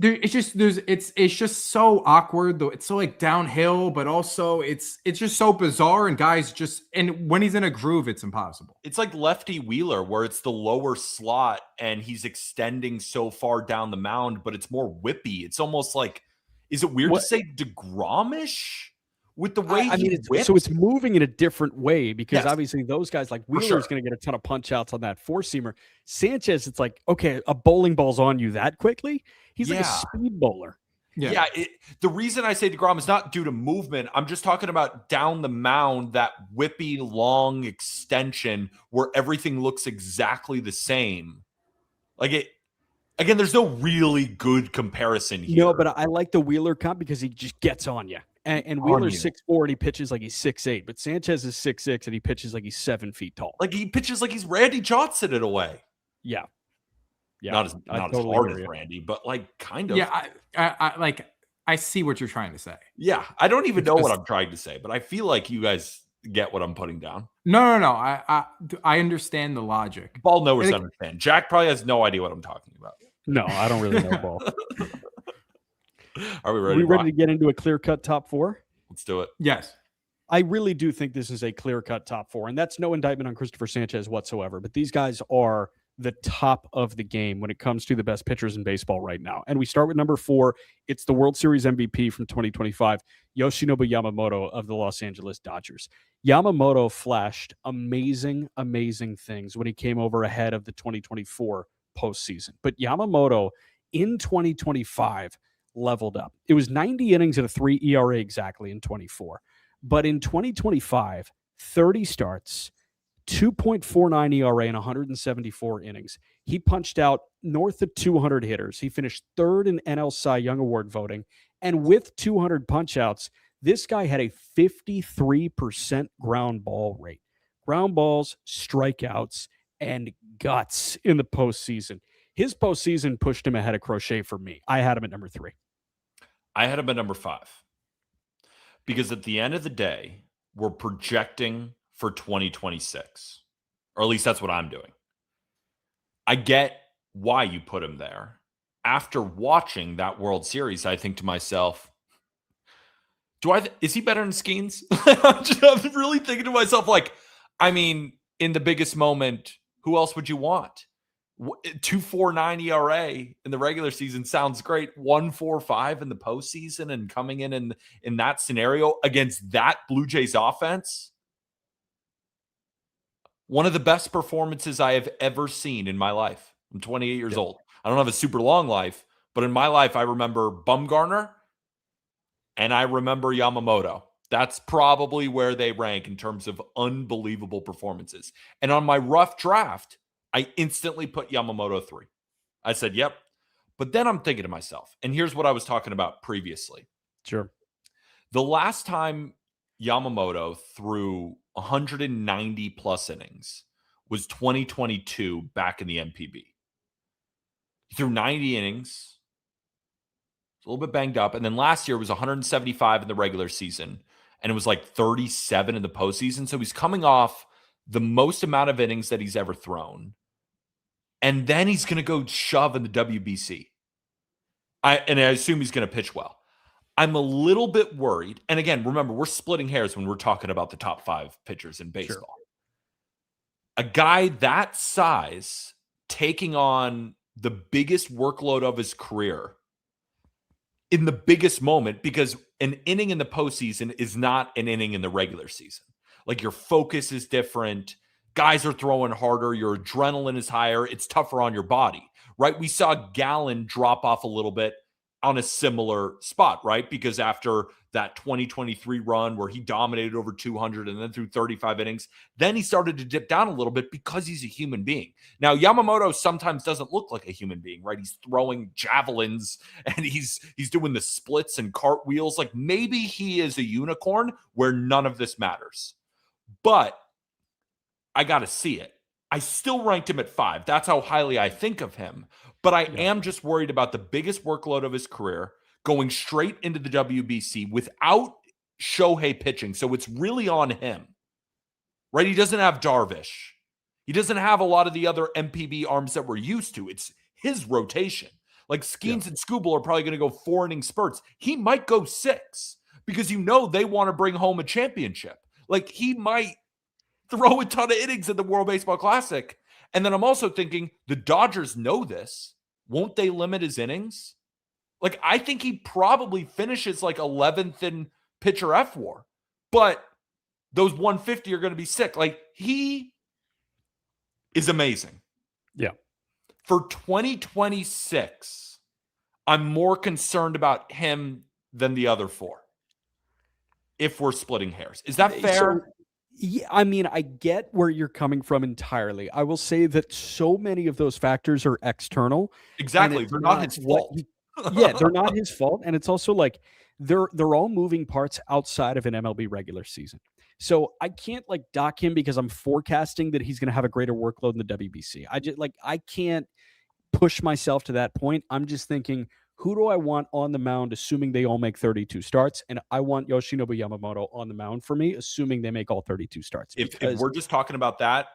It's just so awkward though. It's so like downhill, but also it's just so bizarre. And guys and when he's in a groove, it's impossible. It's like Lefty Wheeler, where it's the lower slot and he's extending so far down the mound, but it's more whippy. It's almost like, is it weird to say DeGrom-ish? With the way so it's moving in a different way because obviously those guys like Wheeler's sure. going to get a ton of punch outs on that 4-seamer. Sanchez, it's like, okay, a bowling ball's on you that quickly. He's like a speed bowler. Yeah. The reason I say DeGrom is not due to movement. I'm just talking about down the mound, that whippy long extension where everything looks exactly the same. Like it. Again, there's no really good comparison here. No, but I like the Wheeler comp because he just gets on you. And Wheeler's 6'4" and he pitches like he's 6'8", but Sanchez is 6'6" and he pitches like he's 7 feet tall. Like he pitches like he's Randy Johnson in a way. Yeah. Not as hard as Randy, but like kind of. Yeah, I see what you're trying to say. Yeah, I don't even know what I'm trying to say, but I feel like you guys get what I'm putting down. No. I understand the logic. Ball knowers understand. Jack probably has no idea what I'm talking about. No, I don't really know ball. Are we ready? To get into a clear-cut top 4? Let's do it. Yes. I really do think this is a clear-cut top 4, and that's no indictment on Christopher Sanchez whatsoever, but these guys are the top of the game when it comes to the best pitchers in baseball right now. And we start with number 4. It's the World Series MVP from 2025, Yoshinobu Yamamoto of the Los Angeles Dodgers. Yamamoto flashed amazing, amazing things when he came over ahead of the 2024 postseason. But Yamamoto in 2025 leveled up. It was 90 innings at a 3 ERA exactly in 24. But in 2025, 30 starts, 2.49 ERA in 174 innings. He punched out north of 200 hitters. He finished 3rd in NL Cy Young Award voting. And with 200 punch-outs, this guy had a 53% ground ball rate. Ground balls, strikeouts, and guts in the postseason. His postseason pushed him ahead of Crochet for me. I had him at number 3. I had him at number 5. Because at the end of the day, we're projecting for 2026. Or at least that's what I'm doing. I get why you put him there. After watching that World Series, I think to myself, is he better than Skeens? I'm really thinking to myself, like, I mean, in the biggest moment, who else would you want? 2.49 ERA in the regular season sounds great. 1.45 in the postseason, and coming in that scenario against that Blue Jays offense, one of the best performances I have ever seen in my life. I'm 28 years old. I don't have a super long life, but in my life, I remember Bumgarner and I remember Yamamoto. That's probably where they rank in terms of unbelievable performances. And on my rough draft, I instantly put Yamamoto 3. I said, yep. But then I'm thinking to myself, and here's what I was talking about previously. Sure. The last time Yamamoto threw 190 plus innings was 2022 back in the MPB. He threw 90 innings, a little bit banged up. And then last year was 175 in the regular season, and it was like 37 in the postseason. So he's coming off the most amount of innings that he's ever thrown. and then he's going to go shove in the WBC. I assume he's going to pitch well. I'm a little bit worried. And again, remember, we're splitting hairs when we're talking about the top 5 pitchers in baseball. Sure. A guy that size taking on the biggest workload of his career in the biggest moment, because an inning in the postseason is not an inning in the regular season. Like, your focus is different. Guys are throwing harder. Your adrenaline is higher. It's tougher on your body, right? We saw Gallen drop off a little bit on a similar spot, right? Because after that 2023 run where he dominated over 200 and then threw 35 innings, then he started to dip down a little bit because he's a human being. Now, Yamamoto sometimes doesn't look like a human being, right? He's throwing javelins and he's doing the splits and cartwheels. Like, maybe he is a unicorn where none of this matters. But I got to see it. I still ranked him at 5. That's how highly I think of him. But I am just worried about the biggest workload of his career going straight into the WBC without Shohei pitching. So it's really on him, right? He doesn't have Darvish. He doesn't have a lot of the other MPB arms that we're used to. It's his rotation. Like, Skeens and Skubal are probably going to go 4 inning spurts. He might go 6 because they want to bring home a championship. Like, he might throw a ton of innings in the World Baseball Classic. And then I'm also thinking the Dodgers know this. Won't they limit his innings? Like, I think he probably finishes like 11th in pitcher FWAR, but those 150 are going to be sick. Like, he is amazing. Yeah. For 2026, I'm more concerned about him than the other 4. If we're splitting hairs. Is that fair? Yeah, I mean, I get where you're coming from entirely. I will say that so many of those factors are external. Exactly. They're not his fault. They're not his fault. And it's also like they're all moving parts outside of an MLB regular season. So I can't like dock him because I'm forecasting that he's going to have a greater workload in the WBC. I can't push myself to that point. I'm just thinking, who do I want on the mound, assuming they all make 32 starts? And I want Yoshinobu Yamamoto on the mound for me, assuming they make all 32 starts. If we're just talking about that,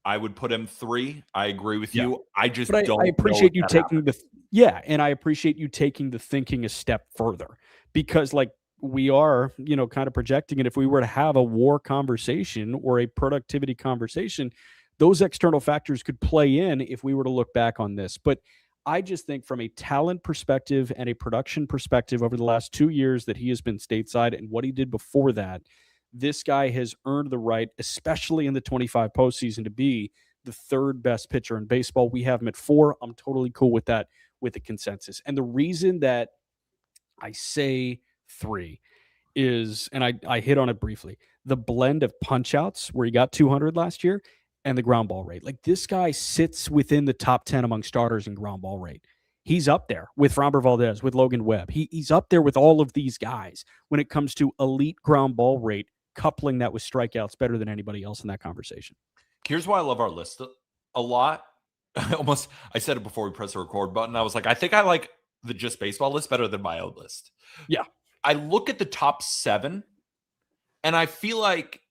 I would put him 3. I agree with you. I just don't. I appreciate you taking and I appreciate you taking the thinking a step further, because like we are, kind of projecting it. If we were to have a WAR conversation or a productivity conversation, those external factors could play in if we were to look back on this. But I just think from a talent perspective and a production perspective over the last 2 years that he has been stateside and what he did before that, this guy has earned the right, especially in the 25 postseason, to be the 3rd best pitcher in baseball. We have him at 4. I'm totally cool with that, with the consensus. And the reason that I say 3 is, and I hit on it briefly, the blend of punch outs where he got 200 last year and the ground ball rate. Like, this guy sits within the top 10 among starters in ground ball rate. He's up there with Framber Valdez, with Logan Webb. He's up there with all of these guys when it comes to elite ground ball rate, coupling that with strikeouts better than anybody else in that conversation. Here's why I love our list a lot. I said it before we pressed the record button. I was like, I think I like the Just Baseball list better than my own list. Yeah. I look at the top 7 and I feel like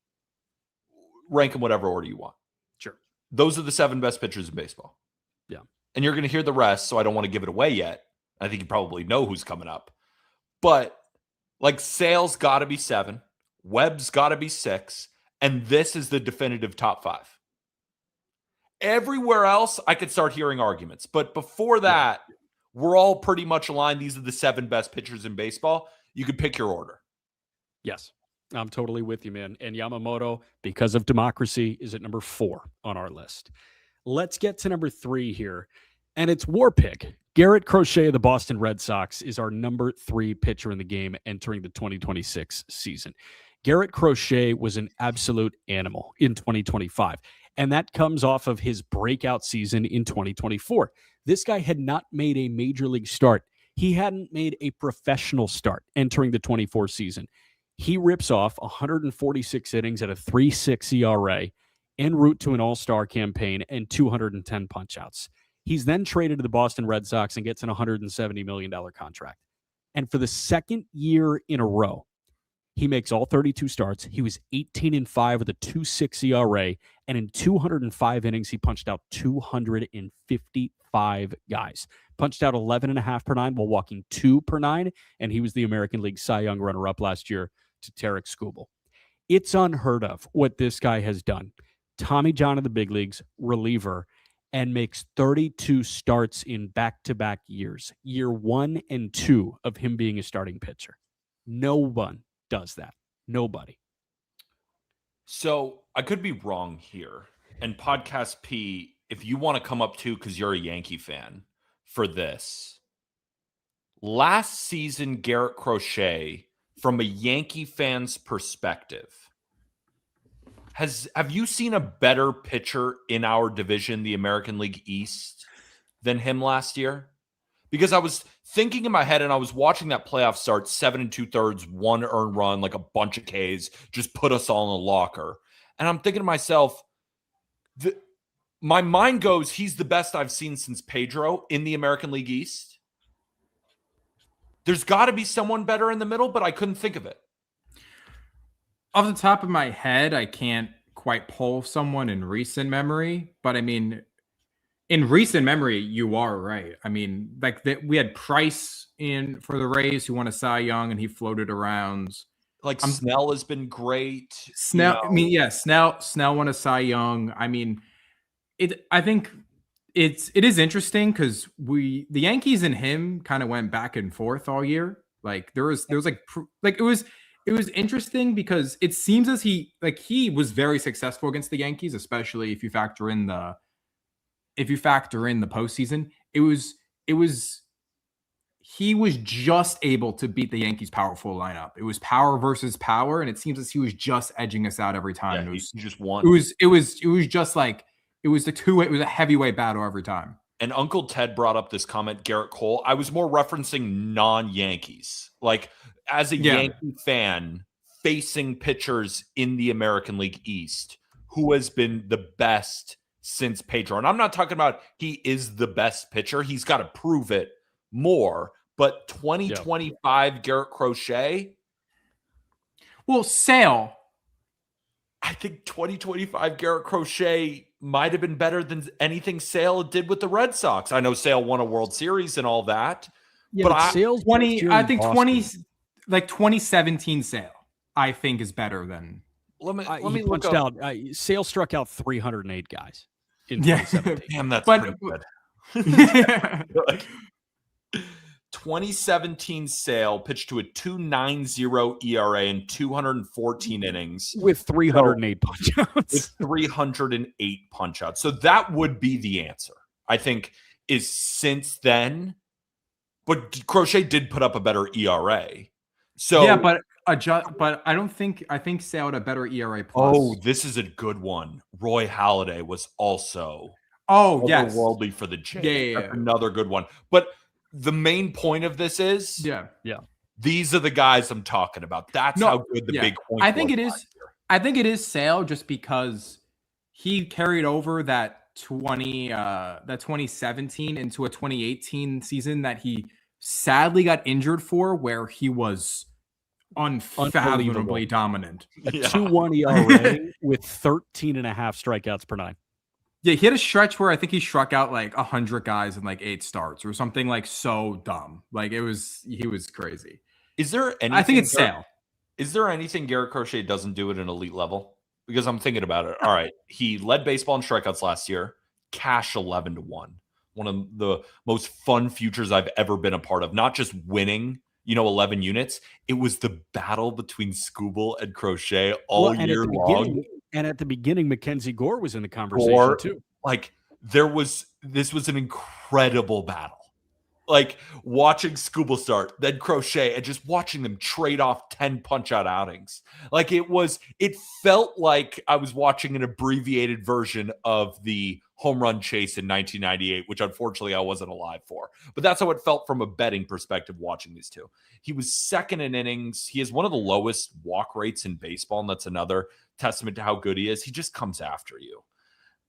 rank them whatever order you want. Sure. Those are the 7 best pitchers in baseball. Yeah. And you're going to hear the rest, so I don't want to give it away yet. I think you probably know who's coming up. But like, Sale's got to be 7. Webb's got to be 6. And this is the definitive top 5. Everywhere else, I could start hearing arguments. But before that, we're all pretty much aligned. These are the 7 best pitchers in baseball. You could pick your order. Yes. I'm totally with you, man. And Yamamoto, because of democracy, is at number 4 on our list. Let's get to number 3 here. And it's war pick. Garrett Crochet of the Boston Red Sox is our number 3 pitcher in the game entering the 2026 season. Garrett Crochet was an absolute animal in 2025. And that comes off of his breakout season in 2024. This guy had not made a major league start. He hadn't made a professional start entering the 24 season. He rips off 146 innings at a 3.6 ERA en route to an all-star campaign and 210 punch-outs. He's then traded to the Boston Red Sox and gets an $170 million contract. And for the second year in a row, He makes all 32 starts. He was 18-5 with a 2.6 ERA, and in 205 innings, he punched out 255 guys. Punched out 11.5 per nine while walking 2 per nine, and he was the American League Cy Young runner-up last year to Tarek Skubal. It's unheard of what this guy has done. Tommy John in the big leagues, reliever, and makes 32 starts in back-to-back years. Year 1 and 2 of him being a starting pitcher. No one does that. Nobody. So I could be wrong here. And Podcast P, if you want to come up too, because you're a Yankee fan for this. Last season, Garrett Crochet, from a Yankee fan's perspective, have you seen a better pitcher in our division, the American League East, than him last year? Because I was thinking in my head and I was watching that playoff start, 7 2/3, 1 earned run, like a bunch of Ks, just put us all in a locker. And I'm thinking to myself, my mind goes, he's the best I've seen since Pedro in the American League East. There's got to be someone better in the middle, but I couldn't think of it. Off the top of my head, I can't quite pull someone in recent memory, but I mean, in recent memory, you are right. I mean, like we had Price in for the Rays who won a Cy Young, and he floated around. Like Snell has been great. Snell, I mean, yeah, Snell won a Cy Young. I mean, I think it is interesting because the Yankees and him kind of went back and forth all year. Like there was it was interesting because it seems as he was very successful against the Yankees, especially if you factor in the postseason. He was just able to beat the Yankees' powerful lineup. It was power versus power, and it seems as he was just edging us out every time. Yeah, he just won. It was just like it was a heavyweight battle every time. And Uncle Ted brought up this comment, Garrett Cole. I was more referencing non-Yankees. Like, as a Yankee fan facing pitchers in the American League East, who has been the best since Pedro? And I'm not talking about he is the best pitcher. He's got to prove it more. But 2025 Garrett Crochet? Well, Sale. I think 2025 Garrett Crochet might have been better than anything Sale did with the Red Sox. I know Sale won a World Series and all that. Yeah, but Sale's 2017 Sale, I think, is better than. Let me look out. Sale struck out 308 guys in 2017. Damn, that's pretty good. 2017 Sale pitched to a 2.90 ERA in 214 innings with 308 punch-outs. With 308 punch-outs. So that would be the answer, I think, is since then. But Crochet did put up a better ERA. So yeah, but I think Sale had a better ERA plus. Oh, this is a good one. Roy Halladay was also otherworldly for the Jays. Yeah. That's another good one. But the main point of this is, these are the guys I'm talking about. That's how good the big point. I think it is Sale just because he carried over that 2017 into a 2018 season that he sadly got injured for, where he was unfathomably dominant. A 2.1 ERA with 13.5 strikeouts per nine. Yeah, he had a stretch where I think he struck out like 100 guys in like 8 starts or something like so dumb. Like he was crazy. Is there anything? I think it's Sale. Is there anything Garrett Crochet doesn't do at an elite level? Because I'm thinking about it. All right, he led baseball in strikeouts last year. Cash 11-1. One of the most fun futures I've ever been a part of. Not just winning, 11 units. It was the battle between Skubal and Crochet all year long. And at the beginning, Mackenzie Gore was in the conversation too. Like this was an incredible battle. Like watching Skubal start, then Crochet, and just watching them trade off 10 punch-out outings. Like it felt like I was watching an abbreviated version of the home run chase in 1998, which unfortunately I wasn't alive for. But that's how it felt from a betting perspective watching these two. He was second in innings. He has one of the lowest walk rates in baseball, and that's another testament to how good he is. He just comes after you.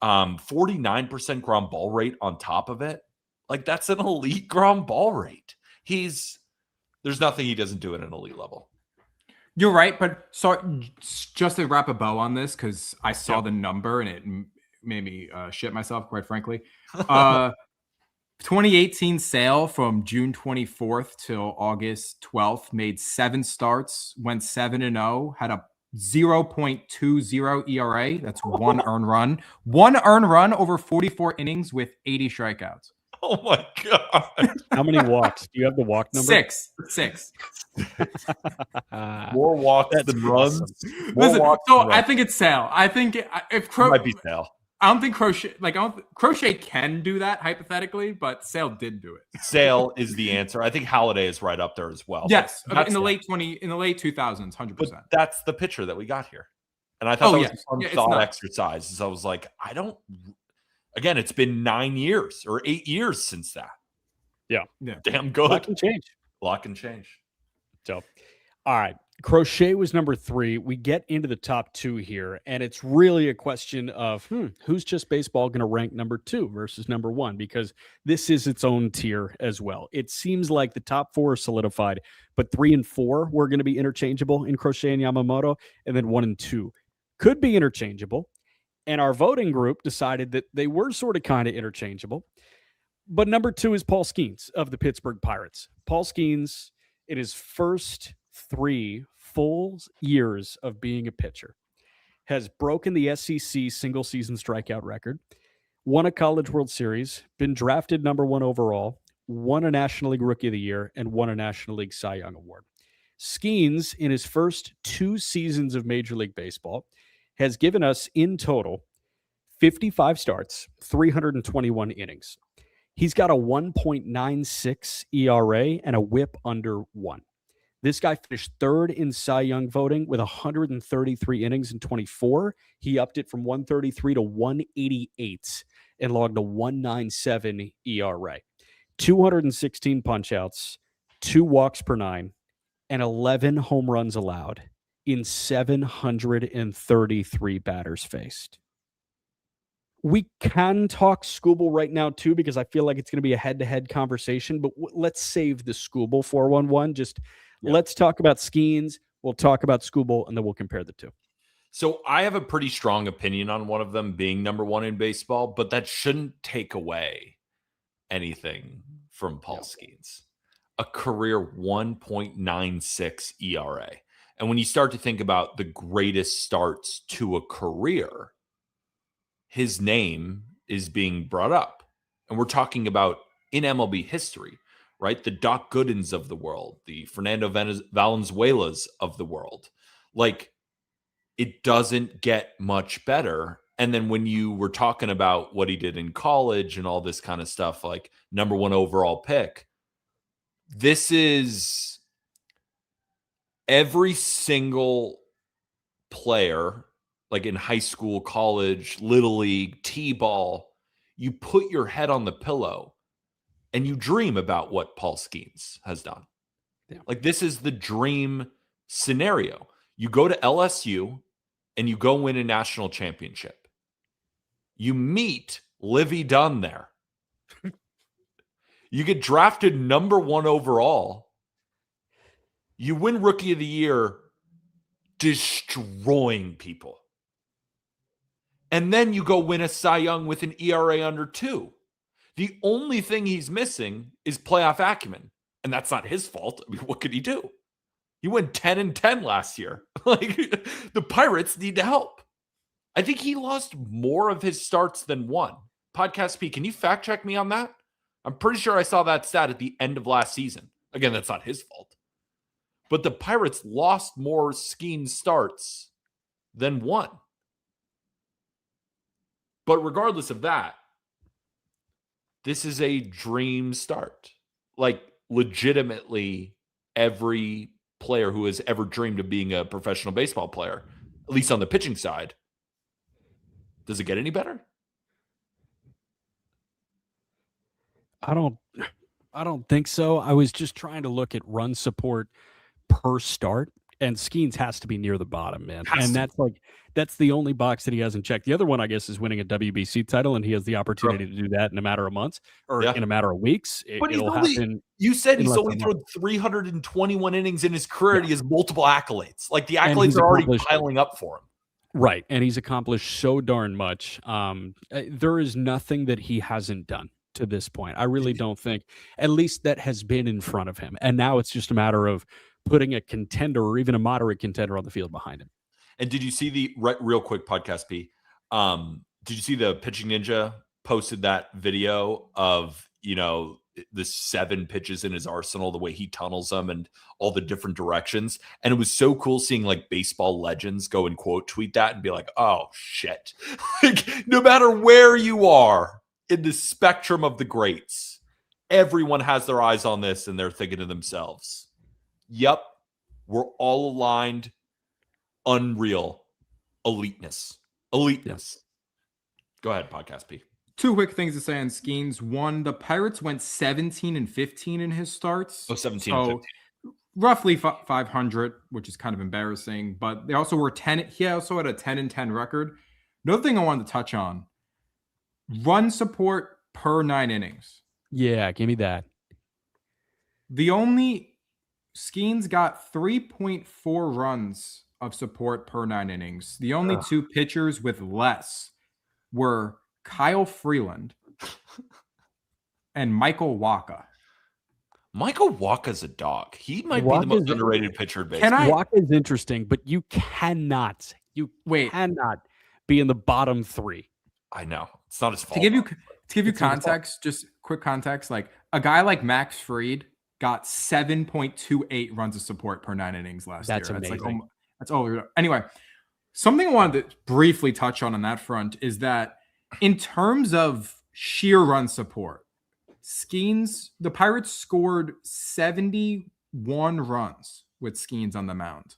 49% ground ball rate on top of it. Like that's an elite ground ball rate. There's nothing he doesn't do at an elite level. You're right, but just to wrap a bow on this, because I saw the number and it made me shit myself, quite frankly. 2018 Sale from June 24th till August 12th made 7 starts, went 7-0, had a 0.20 ERA. That's one earned run. One earned run over 44 innings with 80 strikeouts. Oh my God. How many walks? Do you have the walk number? 6. More walks That's than runs. awesome. Listen, walks so than I think it's Sale. I think if It might be Sale. I don't think Crochet can do that hypothetically, but Sale did do it. Sale is the answer. I think Halladay is right up there as well. Yes, But in the late 2000s, 100%. But that's the pitcher that we got here. And I thought that was a fun thought exercise. So I was like, again, it's been 9 years or 8 years since that. Yeah. Damn good. A lot can change. So, all right. Crochet was number 3. We get into the top 2 here, and it's really a question of who's just baseball going to rank number 2 versus number 1, because this is its own tier as well. It seems like the top 4 are solidified, but 3 and 4 were going to be interchangeable in Crochet and Yamamoto, and then 1 and 2 could be interchangeable. And our voting group decided that they were sort of kind of interchangeable. But number 2 is Paul Skeens of the Pittsburgh Pirates. Paul Skeens, in his first 3 full years of being a pitcher, has broken the SEC single season strikeout record, won a College World Series, been drafted number 1 overall, won a National League Rookie of the Year, and won a National League Cy Young Award. Skeens, in his first 2 seasons of Major League Baseball, has given us in total 55 starts, 321 innings. He's got a 1.96 ERA and a whip under 1. This guy finished 3rd in Cy Young voting with 133 innings in 24. He upped it from 133 to 188 and logged a 1.97 ERA. 216 punchouts, 2 walks per 9, and 11 home runs allowed in 733 batters faced. We can talk Skubal right now, too, because I feel like it's going to be a head-to-head conversation, but let's save the Skubal 411. Let's talk about Skeens, we'll talk about Skubal, and then we'll compare the 2. So I have a pretty strong opinion on one of them being number 1 in baseball, but that shouldn't take away anything from Paul Skeens. A career 1.96 ERA. And when you start to think about the greatest starts to a career, his name is being brought up. And we're talking about in MLB history, right? The Doc Goodins of the world, the Fernando Valenzuelas of the world. Like, it doesn't get much better. And then when you were talking about what he did in college and all this kind of stuff, like number 1 overall pick, this is every single player, like in high school, college, little league, t-ball, you put your head on the pillow and you dream about what Paul Skeens has done. Yeah. Like, this is the dream scenario. You go to LSU and you go win a national championship. You meet Livy Dunn there. You get drafted number 1 overall. You win Rookie of the Year, destroying people. And then you go win a Cy Young with an ERA under 2. The only thing he's missing is playoff acumen. And that's not his fault. I mean, what could he do? He went 10-10 last year. Like, the Pirates need to help. I think he lost more of his starts than won. Podcast P, can you fact check me on that? I'm pretty sure I saw that stat at the end of last season. Again, that's not his fault. But the Pirates lost more Skeens starts than won. But regardless of that, this is a dream start. Like, legitimately, every player who has ever dreamed of being a professional baseball player, at least on the pitching side, does it get any better? I don't think so. I was just trying to look at run support per start, And Skeens has to be near the bottom, man. And that's the only box that he hasn't checked. The other one, I guess, is winning a WBC title, and he has the opportunity to do that in a matter of months or in a matter of weeks. But It'll happen. You said he's less only than a thrown 321 innings in his career, and he has multiple accolades. Like, the And accolades he's are already accomplished- piling up for him. Right. And he's accomplished so darn much. There is nothing that he hasn't done to this point. I really don't think, at least that has been in front of him. And now it's just a matter of putting a contender or even a moderate contender on the field behind him. And did you see the real quick podcast P? Did you see the Pitching Ninja posted that video of, the 7 pitches in his arsenal, the way he tunnels them and all the different directions? And it was so cool seeing like baseball legends go and quote tweet that and be like, oh shit. Like, no matter where you are in the spectrum of the greats, everyone has their eyes on this and they're thinking to themselves, yep, we're all aligned. Unreal eliteness. Yes. Go ahead, podcast P. 2 quick things to say on Skeens. One, the Pirates went 17-15 in his starts. 17 so and 15. Roughly 500, which is kind of embarrassing. But they also were 10. He also had a 10-10 record. Another thing I wanted to touch on: run support per 9 innings. Yeah, give me that. Skeens got 3.4 runs of support per 9 innings. The only 2 pitchers with less were Kyle Freeland and Michael Wacha. Michael Wacha's a dog. He might be the most underrated pitcher in baseball. Wacha is interesting, but you cannot be in the bottom 3. I know. It's not his fault. To give you context, just quick context, like a guy like Max Fried got 7.28 runs of support per 9 innings last year. That's amazing. Like, that's all. Anyway, something I wanted to briefly touch on that front is that in terms of sheer run support, Skeens, the Pirates scored 71 runs with Skeens on the mound.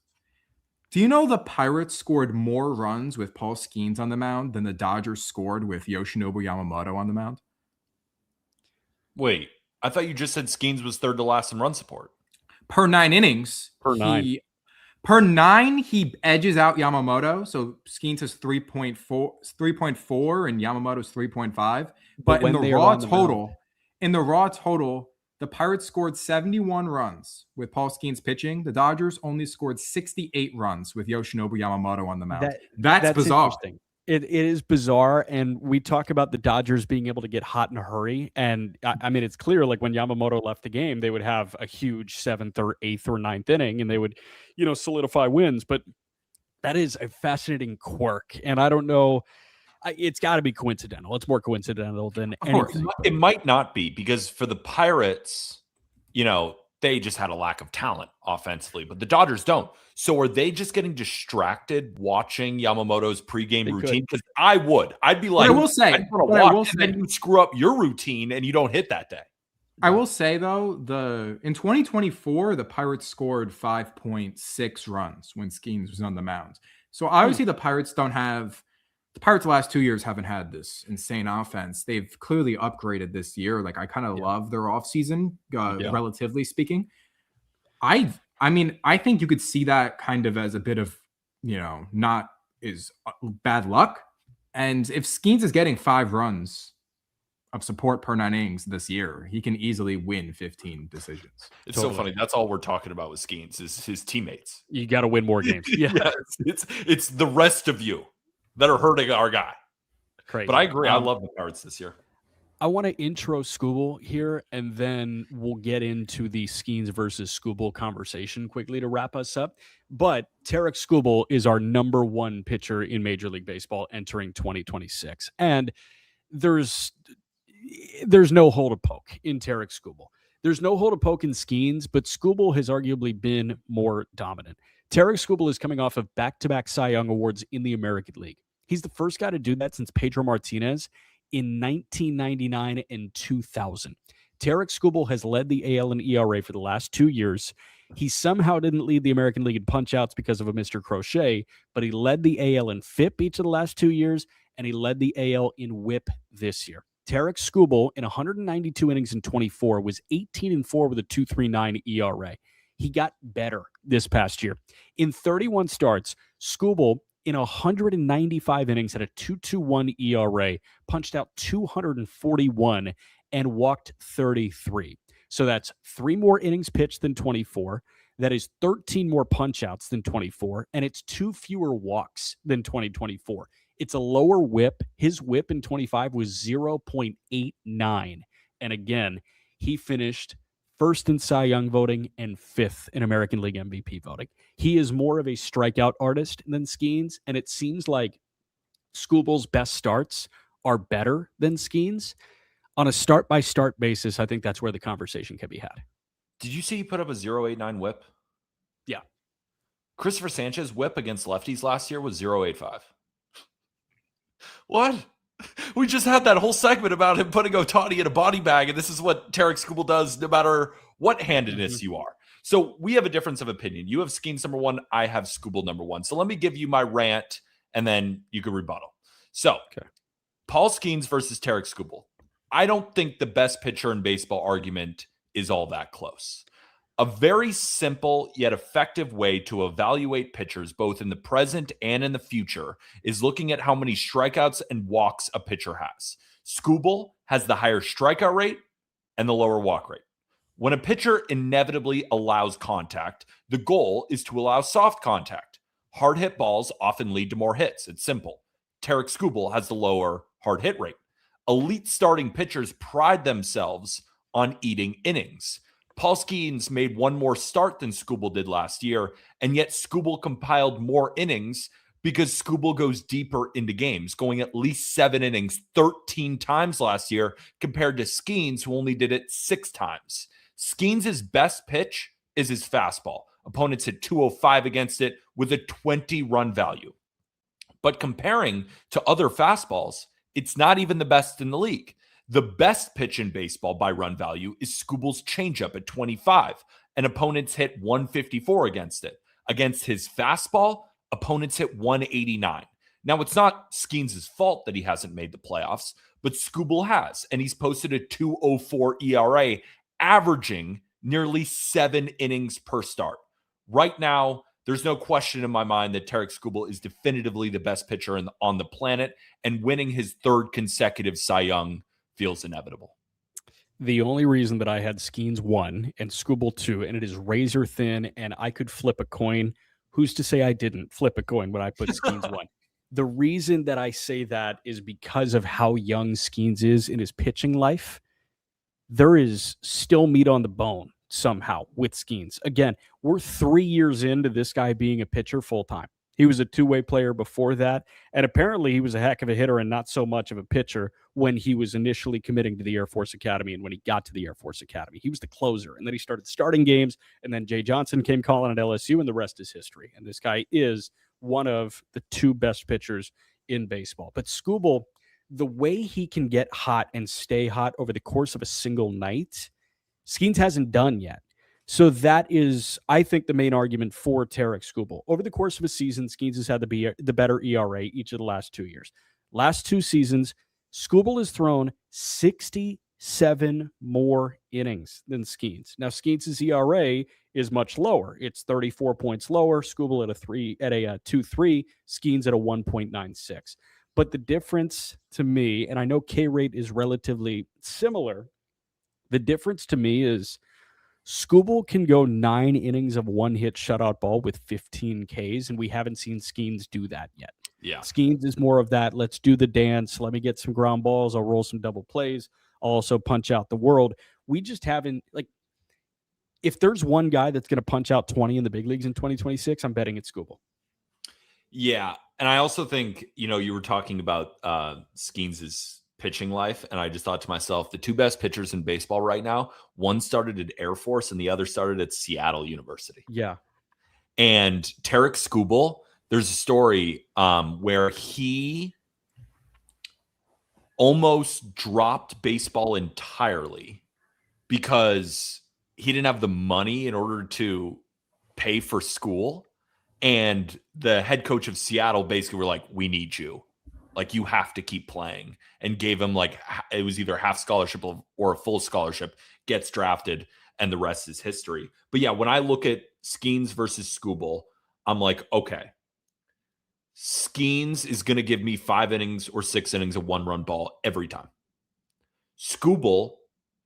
Do you know the Pirates scored more runs with Paul Skeens on the mound than the Dodgers scored with Yoshinobu Yamamoto on the mound? Wait, I thought you just said Skeens was third to last in run support. Per 9 innings. Per 9, he edges out Yamamoto. So Skeens has 3.4 and Yamamoto's 3.5. But in the raw total, the Pirates scored 71 runs with Paul Skeens pitching. The Dodgers only scored 68 runs with Yoshinobu Yamamoto on the mound. That's bizarre. Interesting. It is bizarre, and we talk about the Dodgers being able to get hot in a hurry. And I mean, it's clear, like when Yamamoto left the game, they would have a huge 7th or 8th or 9th inning, and they would, solidify wins. But that is a fascinating quirk, and I don't know. It's got to be coincidental. It's more coincidental than anything. It might not be, because for the Pirates, they just had a lack of talent offensively, but the Dodgers don't. So are they just getting distracted watching Yamamoto's pregame routine? Because I'd be like, I will say, then you screw up your routine and you don't hit that day. I will say though, in 2024, the Pirates scored 5.6 runs when Skeens was on the mound. So obviously the Pirates the last 2 years haven't had this insane offense. They've clearly upgraded this year. Like, I kind of love their offseason, relatively speaking. I think you could see that kind of as a bit of, not is bad luck. And if Skeens is getting 5 runs of support per 9 innings this year, he can easily win 15 decisions. It's so funny. That's all we're talking about with Skeens is his teammates. You got to win more games. Yeah. It's the rest of you that are hurting our guy. Crazy. But I agree. I love the Pirates this year. I want to intro Skubal here, and then we'll get into the Skeens versus Skubal conversation quickly to wrap us up. But Tarik Skubal is our number 1 pitcher in Major League Baseball entering 2026. And there's no hole to poke in Tarik Skubal. There's no hole to poke in Skeens, but Skubal has arguably been more dominant. Tarik Skubal is coming off of back-to-back Cy Young awards in the American League. He's the first guy to do that since Pedro Martinez in 1999 and 2000. Tarik Skubal has led the AL in ERA for the last 2 years. He somehow didn't lead the American League in punch-outs because of a Mr. Crochet, but he led the AL in FIP each of the last 2 years, and he led the AL in WHIP this year. Tarik Skubal, in 192 innings in 24, was 18-4 with a 2.39 ERA. He got better this past year. In 31 starts, Skubal in 195 innings had a 2.21 ERA, punched out 241, and walked 33. So that's 3 more innings pitched than 24. That is 13 more punch-outs than 24, and it's 2 fewer walks than 2024. It's a lower whip. His whip in 25 was 0.89. And again, he finished first in Cy Young voting and 5th in American League MVP voting. He is more of a strikeout artist than Skeens, and it seems like Skubal's best starts are better than Skeens. On a start-by-start basis, I think that's where the conversation can be had. Did you see he put up a 0.89 whip? Yeah. Christopher Sanchez whip against lefties last year was 0.85. What? We just had that whole segment about him putting Ohtani in a body bag, and this is what Tarik Skubal does no matter what handedness you are. So we have a difference of opinion. You have Skeens number 1. I have Skubal number 1. So let me give you my rant, and then you can rebuttal. So Paul Skeens versus Tarik Skubal. I don't think the best pitcher in baseball argument is all that close. A very simple yet effective way to evaluate pitchers, both in the present and in the future, is looking at how many strikeouts and walks a pitcher has. Skubal has the higher strikeout rate and the lower walk rate. When a pitcher inevitably allows contact, the goal is to allow soft contact. Hard hit balls often lead to more hits. It's simple. Tarik Skubal has the lower hard hit rate. Elite starting pitchers pride themselves on eating innings. Paul Skeens made 1 more start than Skubal did last year, and yet Skubal compiled more innings because Skubal goes deeper into games, going at least 7 innings 13 times last year compared to Skeens, who only did it 6 times. Skeens' best pitch is his fastball. Opponents hit 205 against it with a 20-run value. But comparing to other fastballs, it's not even the best in the league. The best pitch in baseball by run value is Skubal's changeup at 25, and opponents hit 154 against it. Against his fastball, opponents hit 189. Now, it's not Skeens' fault that he hasn't made the playoffs, but Skubal has, and he's posted a 2.04 ERA, averaging nearly 7 innings per start. Right now, there's no question in my mind that Tarik Skubal is definitively the best pitcher on the planet, and winning his 3rd consecutive Cy Young feels inevitable. The only reason that I had Skeens 1 and Skubal 2, and it is razor thin, and I could flip a coin. Who's to say I didn't flip a coin when I put Skeens 1? The reason that I say that is because of how young Skeens is in his pitching life. There is still meat on the bone somehow with Skeens. Again, we're 3 years into this guy being a pitcher full-time. He was a 2-way player before that, and apparently he was a heck of a hitter and not so much of a pitcher when he was initially committing to the Air Force Academy and when he got to the Air Force Academy. He was the closer, and then he started starting games, and then Jay Johnson came calling at LSU, and the rest is history. And this guy is one of the 2 best pitchers in baseball. But Skubal, the way he can get hot and stay hot over the course of a single night, Skeens hasn't done yet. So that is, I think, the main argument for Tarik Skubal. Over the course of a season, Skeens has had the better ERA each of the last 2 years. Last 2 seasons, Skubal has thrown 67 more innings than Skeens. Now, Skeens' ERA is much lower. It's 34 points lower. Skubal at a 2.3, Skeens at a 1.96. But the difference to me, and I know K rate is relatively similar, the difference to me is Skubal can go 9 innings of 1-hit shutout ball with 15 Ks, and we haven't seen Skeens do that yet. Yeah. Skeens is more of that, let's do the dance, let me get some ground balls, I'll roll some double plays, I'll also punch out the world. We just haven't, if there's one guy that's going to punch out 20 in the big leagues in 2026, I'm betting it's Skubal. Yeah, and I also think, you were talking about Skeens' pitching life, and I just thought to myself, the 2 best pitchers in baseball right now, one started at Air Force and the other started at Seattle University. Yeah. And Tarik Skubal, there's a story where he almost dropped baseball entirely because he didn't have the money in order to pay for school. And the head coach of Seattle basically were like, we need you. You have to keep playing, and gave him it was either half scholarship or a full scholarship, gets drafted. and the rest is history. But yeah, when I look at Skeens versus Skubal, I'm like, okay, Skeens is going to give me 5 innings or 6 innings of 1-run ball every time. Skubal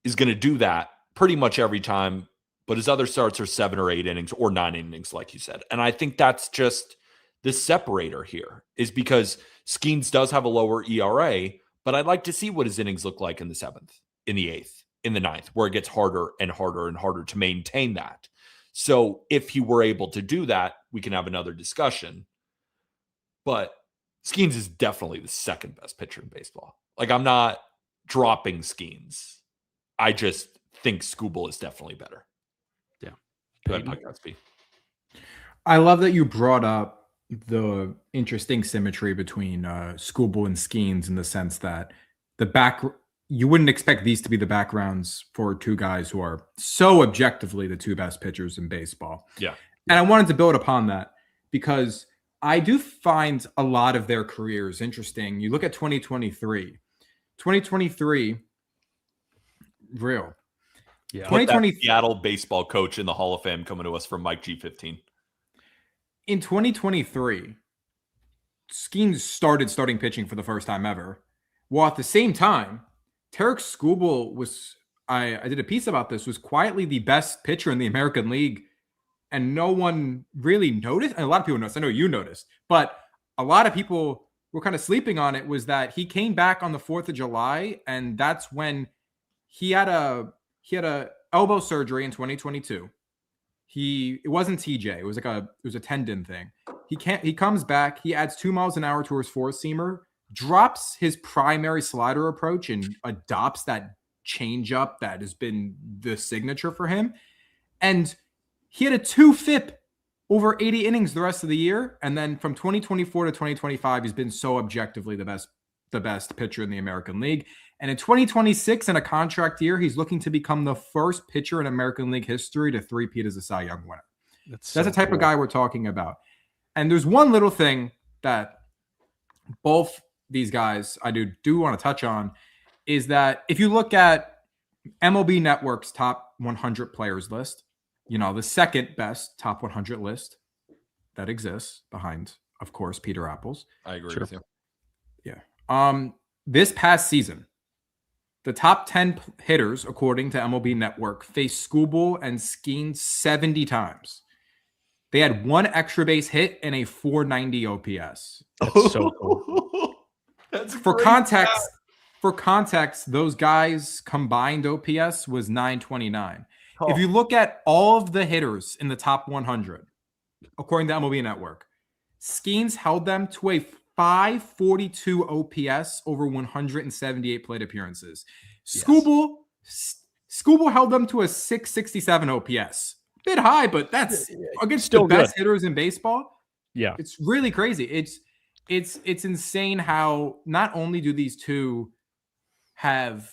is going to do that pretty much every time, but his other starts are 7 or 8 innings or 9 innings, like you said. And I think that's just the separator here, is because Skeens does have a lower ERA, but I'd like to see what his innings look like in the 7th, in the 8th, in the 9th, where it gets harder and harder and harder to maintain that. So if he were able to do that, we can have another discussion. But Skeens is definitely the second best pitcher in baseball. Like, I'm not dropping Skeens. I just think Skubal is definitely better. Yeah. Go ahead, Mike Gatsby. I love that you brought up the interesting symmetry between Skubal and Skeens, in the sense that you wouldn't expect these to be the backgrounds for two guys who are so objectively the two best pitchers in baseball. Yeah. And I wanted to build upon that because I do find a lot of their careers interesting. You look at 2023, real. Yeah. 2020 Seattle baseball coach in the Hall of Fame coming to us from Mike G15. In 2023, Skeens starting pitching for the first time ever. While at the same time, Tarik Skubal was, I did a piece about this, was quietly the best pitcher in the American League. And no one really noticed. And a lot of people noticed. I know you noticed. But a lot of people were kind of sleeping on it, was that he came back on the 4th of July. And that's when he had a elbow surgery in 2022. It wasn't TJ. It was a tendon thing. He comes back. He adds 2 miles an hour to his four-seamer, drops his primary slider approach, and adopts that changeup that has been the signature for him. And he had a 2 FIP over 80 innings the rest of the year. And then from 2024 to 2025, he's been so objectively the best pitcher in the American League. And in 2026, in a contract year, he's looking to become the first pitcher in American League history to three-peat as a Cy Young winner. That's the type of guy we're talking about. And there's one little thing that both these guys I do want to touch on, is that if you look at MLB Network's top 100 players list, the second best top 100 list that exists, behind, of course, Peter Apples. I agree with you. Yeah. This past season, the top 10 hitters, according to MLB Network, faced Skubal and Skeens 70 times. They had 1 extra base hit and a 490 OPS. That's so cool. That's for context. Stat. For context, those guys' combined OPS was 929. Oh. If you look at all of the hitters in the top 100, according to MLB Network, Skeens held them to a 542 OPS over 178 plate appearances. Yes. Skubal held them to a 667 OPS. Bit high, but that's against still the best hitters in baseball. Yeah. It's really crazy. It's insane how not only do these two have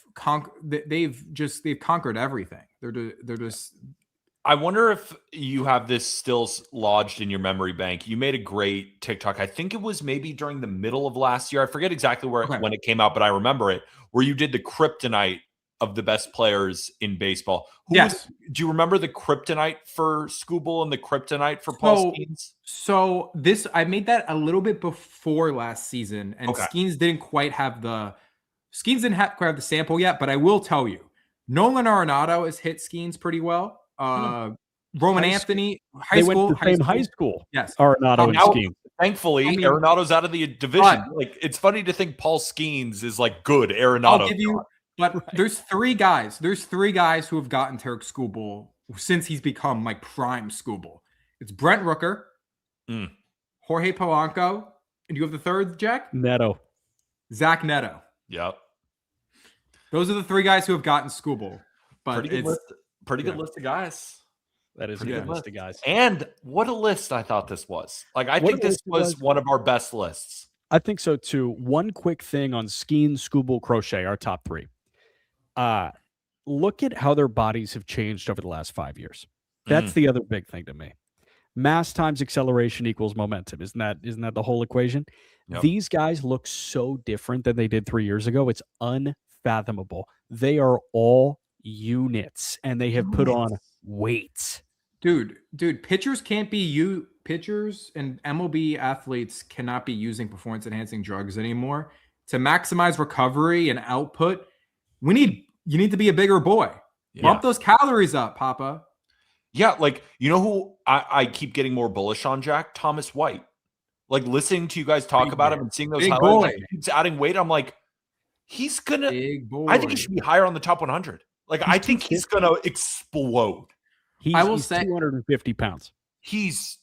they've conquered everything. They're just I wonder if you have this still lodged in your memory bank. You made a great TikTok. I think it was maybe during the middle of last year. I forget exactly when it came out, but I remember it, where you did the kryptonite of the best players in baseball. Yes. Do you remember the kryptonite for Skubal and the kryptonite for Paul Skeens? So I made that a little bit before last season, and Skeens didn't quite have the sample yet, but I will tell you, Nolan Arenado has hit Skeens pretty well. Roman Anthony, high school. Yes. Arenado and Skeens. Thankfully, Arenado's out of the division. It's funny to think Paul Skeens is good. Arenado. I'll give you, but there's 3 guys. There's 3 guys who have gotten Tarik Skubal since he's become prime Skubal. It's Brent Rooker, Jorge Polanco, and you have the third, Jack? Zach Neto. Yep. Those are the 3 guys who have gotten Skubal. But pretty good list of guys. That is a good list of guys. And what a list I thought this was. I think this was one of our best lists. I think so too. One quick thing on Skeens, Skubal, Crochet, our top 3. Look at how their bodies have changed over the last 5 years. That's the other big thing to me. Mass times acceleration equals momentum. Isn't that the whole equation? Yep. These guys look so different than they did 3 years ago. It's unfathomable. They are all units, and they have put on weight. Dude, pitchers can't be pitchers and MLB athletes cannot be using performance enhancing drugs anymore. To maximize recovery and output, you need to be a bigger boy. Yeah. Bump those calories up, Papa. Yeah, like, you know who I keep getting more bullish on, Jack? Thomas White. Like, listening to you guys talk about him and seeing those highlights, he keeps adding weight. I'm like, he's gonna. I think he should be higher on the top 100. Like, I think he's gonna explode. He's 250 pounds. That's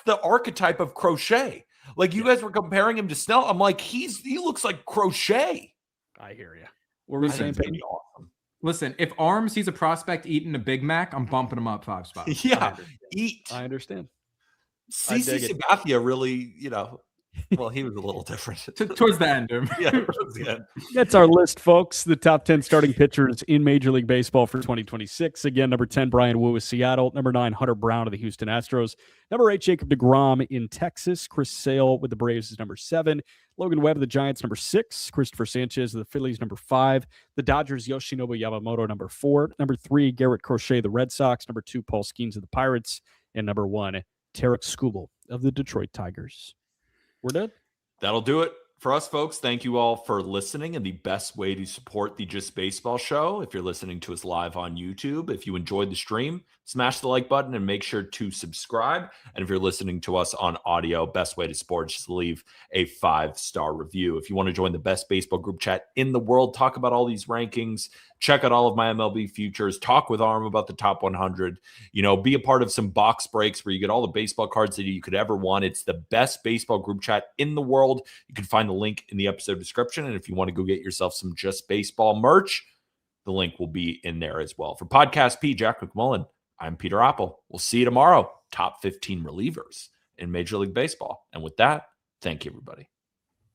the archetype of Crochet. Like, you guys were comparing him to Snell. I'm like, he looks like Crochet. I hear you. What were we saying? Awesome. Listen, if Arm sees a prospect eating a Big Mac, I'm bumping him up 5 spots. Yeah, I understand. CC Sabathia really, well, he was a little different. Towards the end. Towards the end. That's our list, folks. The top 10 starting pitchers in Major League Baseball for 2026. Again, number 10, Brian Wu of Seattle. Number 9, Hunter Brown of the Houston Astros. Number 8, Jacob deGrom in Texas. Chris Sale with the Braves is number 7. Logan Webb of the Giants, number 6. Christopher Sanchez of the Phillies, number 5. The Dodgers, Yoshinobu Yamamoto, number 4. Number 3, Garrett Crochet of the Red Sox. Number 2, Paul Skeens of the Pirates. And number 1, Tarek Skubal of the Detroit Tigers. We're done. That'll do it for us, folks. Thank you all for listening. And the best way to support the Just Baseball show, if you're listening to us live on YouTube, if you enjoyed the stream, smash the like button and make sure to subscribe. And if you're listening to us on audio, best way to support is just leave a 5-star review. If you want to join the best baseball group chat in the world, talk about all these rankings, check out all of my MLB futures, talk with Arm about the top 100, be a part of some box breaks where you get all the baseball cards that you could ever want. It's the best baseball group chat in the world. You can find the link in the episode description. And if you want to go get yourself some Just Baseball merch, the link will be in there as well. For Podcast P, Jack McMullen, I'm Peter Apple. We'll see you tomorrow. Top 15 relievers in Major League Baseball. And with that, thank you, everybody.